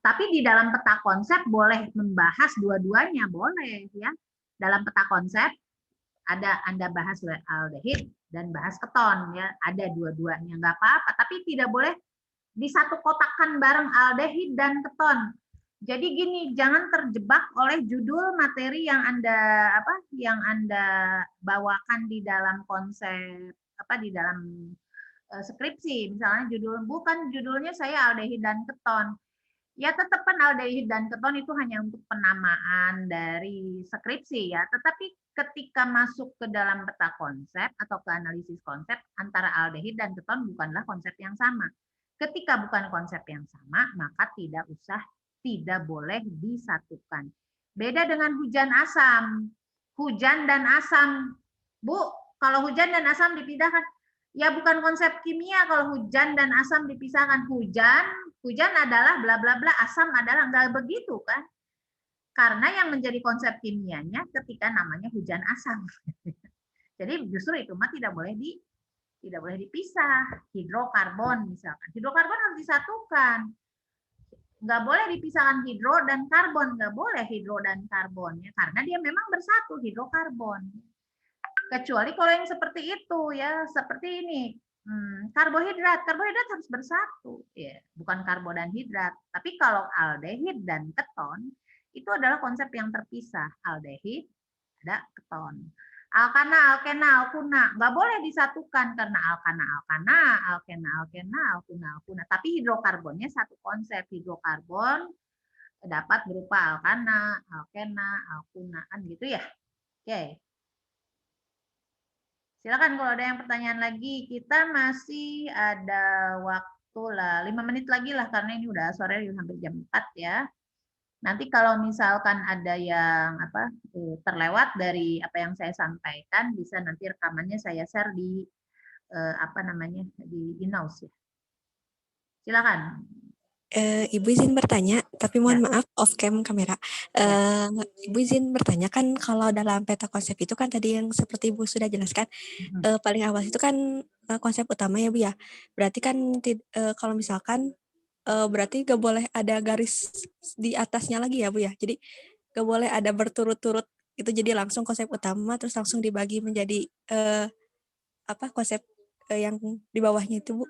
tapi di dalam peta konsep boleh membahas dua-duanya, boleh ya. Dalam peta konsep ada Anda bahas aldehid dan bahas keton ya, ada dua-duanya nggak apa-apa, tapi tidak boleh disatu kotakkan bareng aldehid dan keton. Jadi gini, jangan terjebak oleh judul materi yang Anda bawakan di dalam konsep di dalam skripsi. Misalnya judulnya saya aldehid dan keton. Ya tetap kan aldehid dan keton itu hanya untuk penamaan dari skripsi ya. Tetapi ketika masuk ke dalam peta konsep atau ke analisis konsep, antara aldehid dan keton bukanlah konsep yang sama. Ketika bukan konsep yang sama, maka tidak boleh disatukan. Beda dengan hujan asam. Hujan dan asam. Bu, kalau hujan dan asam dipindahkan, ya bukan konsep kimia kalau hujan dan asam dipisahkan. Hujan adalah bla bla bla, asam adalah, enggak begitu kan? Karena yang menjadi konsep kimianya ketika namanya hujan asam. Jadi justru itu mah tidak boleh dipisah. Hidrokarbon misalkan. Hidrokarbon harus disatukan. Nggak boleh dipisahkan hidro dan karbon, nggak boleh hidro dan karbon ya, karena dia memang bersatu, hidrokarbon. Kecuali kalau yang seperti itu ya, seperti ini karbohidrat harus bersatu ya, bukan karbo dan hidrat. Tapi kalau aldehid dan keton itu adalah konsep yang terpisah, aldehid ada keton. Alkana, alkena, alkuna nggak boleh disatukan karena alkana, alkena, alkuna. Tapi hidrokarbonnya satu konsep, hidrokarbon dapat berupa alkana, alkena, alkunaan gitu ya. Oke. Silakan kalau ada yang pertanyaan lagi. Kita masih ada waktu lah, 5 menit lagi lah karena ini udah sore hampir jam 4 ya. Nanti kalau misalkan ada yang terlewat dari apa yang saya sampaikan, bisa nanti rekamannya saya share di di Inaus ya. Silakan. Ibu izin bertanya, tapi mohon maaf off cam kamera. Ya. Ibu izin bertanya kan kalau dalam peta konsep itu kan tadi yang seperti Ibu sudah jelaskan, paling awal itu kan konsep utama ya Bu ya. Berarti kan kalau misalkan berarti nggak boleh ada garis di atasnya lagi ya Bu ya. Jadi nggak boleh ada berturut-turut itu jadi langsung konsep utama terus langsung dibagi menjadi konsep yang di bawahnya itu Bu.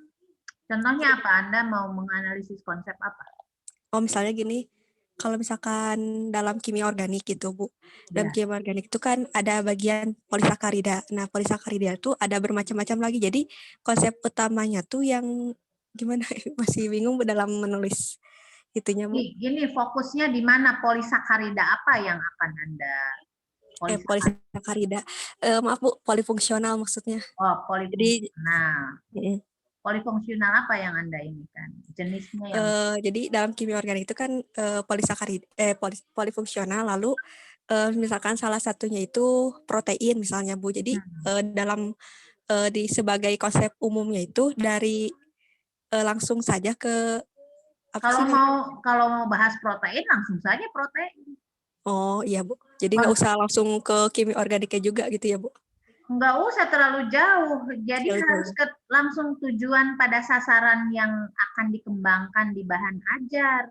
Contohnya apa? Anda mau menganalisis konsep apa? Oh, misalnya gini, kalau misalkan dalam kimia organik gitu, Bu. Dalam kimia organik itu kan ada bagian polisakarida. Nah, polisakarida itu ada bermacam-macam lagi. Jadi, konsep utamanya tuh yang gimana? Masih bingung dalam menulis itunya, Bu. Gini, fokusnya di mana? Polisakarida apa yang akan Anda polisakarida. Maaf, Bu, polifungsional maksudnya. Oh, polifungsional. Jadi, polifungsional apa yang Anda ini kan? Jenisnya yang jadi dalam kimia organik itu kan polifungsional, lalu misalkan salah satunya itu protein misalnya Bu. Jadi dalam di sebagai konsep umumnya itu dari langsung saja ke kalau mau bahas protein langsung saja protein. Oh iya Bu. Jadi nggak usah langsung ke kimia organiknya juga gitu ya Bu? Nggak usah terlalu jauh. Jadi harus langsung tujuan pada sasaran yang akan dikembangkan di bahan ajar.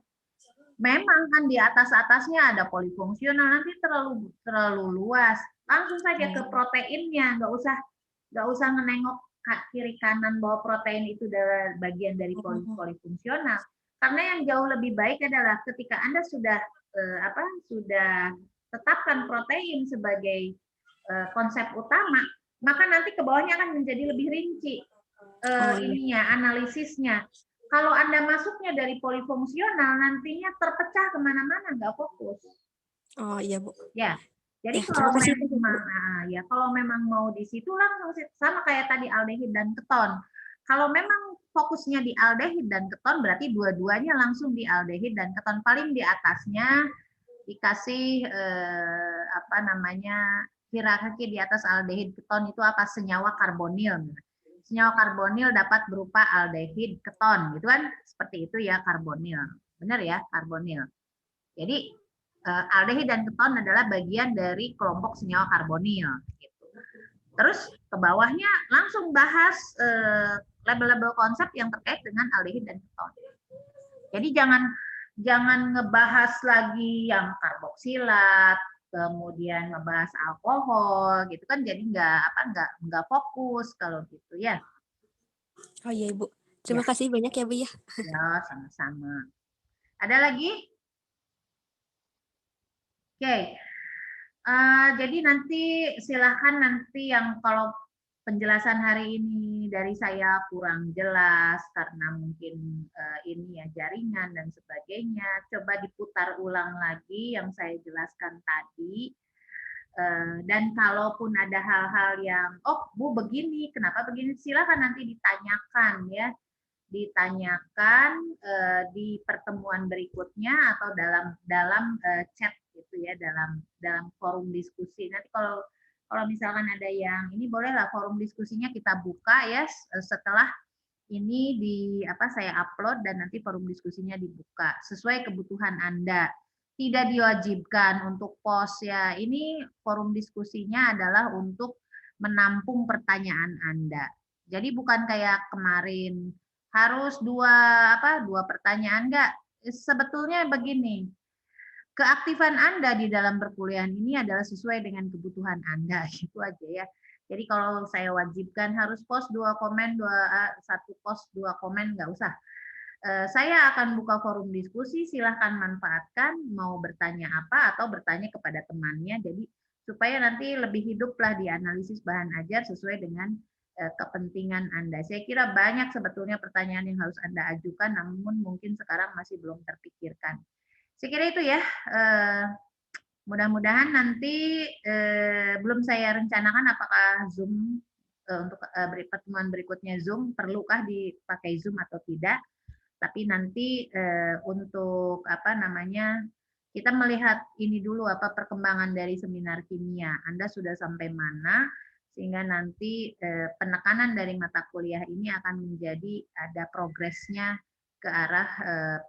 Memang kan di atas-atasnya ada polifungsional, nanti terlalu luas. Langsung saja ke proteinnya, nggak usah menengok kiri kanan bahwa protein itu adalah bagian dari polifungsional. Karena yang jauh lebih baik adalah ketika Anda sudah tetapkan protein sebagai konsep utama, maka nanti ke bawahnya akan menjadi lebih rinci analisisnya. Kalau Anda masuknya dari polifungsional, nantinya terpecah kemana-mana, nggak fokus. Oh iya Bu. Ya, jadi kalau memang mau di situ langsung sama kayak tadi aldehid dan keton. Kalau memang fokusnya di aldehid dan keton, berarti dua-duanya langsung di aldehid dan keton. Paling di atasnya dikasih hierarki di atas aldehid keton itu apa? Senyawa karbonil. Senyawa karbonil dapat berupa aldehid keton, gitu kan? Seperti itu ya karbonil. Benar ya, karbonil. Jadi aldehid dan keton adalah bagian dari kelompok senyawa karbonil. Gitu. Terus ke bawahnya langsung bahas label-label konsep yang terkait dengan aldehid dan keton. Jadi jangan ngebahas lagi yang karboksilat, kemudian ngebahas alkohol, gitu kan? Jadi nggak fokus kalau gitu ya. Oh iya Ibu. Terima kasih banyak ya Bu ya. Ya sama-sama. Ada lagi? Oke. Jadi nanti silahkan nanti yang kalau penjelasan hari ini dari saya kurang jelas karena mungkin ini ya jaringan dan sebagainya, coba diputar ulang lagi yang saya jelaskan tadi. Dan kalaupun ada hal-hal yang, oh Bu begini, kenapa begini, silahkan nanti ditanyakan ya, ditanyakan di pertemuan berikutnya atau dalam chat gitu ya, dalam forum diskusi. Nanti kalau misalkan ada yang ini, bolehlah forum diskusinya kita buka ya setelah ini saya upload, dan nanti forum diskusinya dibuka sesuai kebutuhan Anda. Tidak diwajibkan untuk post ya. Ini forum diskusinya adalah untuk menampung pertanyaan Anda. Jadi bukan kayak kemarin harus dua pertanyaan, enggak. Sebetulnya begini, keaktifan Anda di dalam perkuliahan ini adalah sesuai dengan kebutuhan Anda, gitu aja ya. Jadi kalau saya wajibkan harus post 2 komen, 1 post 2 komen, nggak usah. Saya akan buka forum diskusi, silahkan manfaatkan, mau bertanya apa atau bertanya kepada temannya, jadi supaya nanti lebih hiduplah di analisis bahan ajar sesuai dengan kepentingan Anda. Saya kira banyak sebetulnya pertanyaan yang harus Anda ajukan, namun mungkin sekarang masih belum terpikirkan. Saya kira itu ya. Mudah-mudahan nanti belum saya rencanakan apakah Zoom untuk pertemuan berikutnya Zoom perlukah dipakai Zoom atau tidak. Tapi nanti untuk apa namanya kita melihat ini dulu apa perkembangan dari seminar kimia. Anda sudah sampai mana sehingga nanti penekanan dari mata kuliah ini akan menjadi ada progresnya ke arah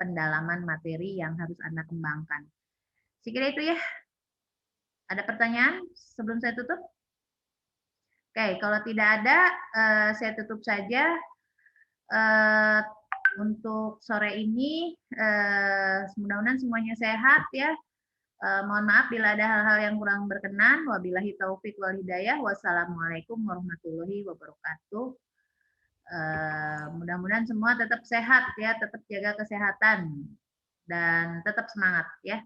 pendalaman materi yang harus Anda kembangkan. Saya kira itu ya. Ada pertanyaan sebelum saya tutup? Oke, kalau tidak ada, saya tutup saja. Untuk sore ini, mudah-mudahan semuanya sehat ya. Mohon maaf bila ada hal-hal yang kurang berkenan. Wabillahi taufik wal hidayah. Wassalamualaikum warahmatullahi wabarakatuh. Mudah-mudahan semua tetap sehat ya, tetap jaga kesehatan dan tetap semangat ya.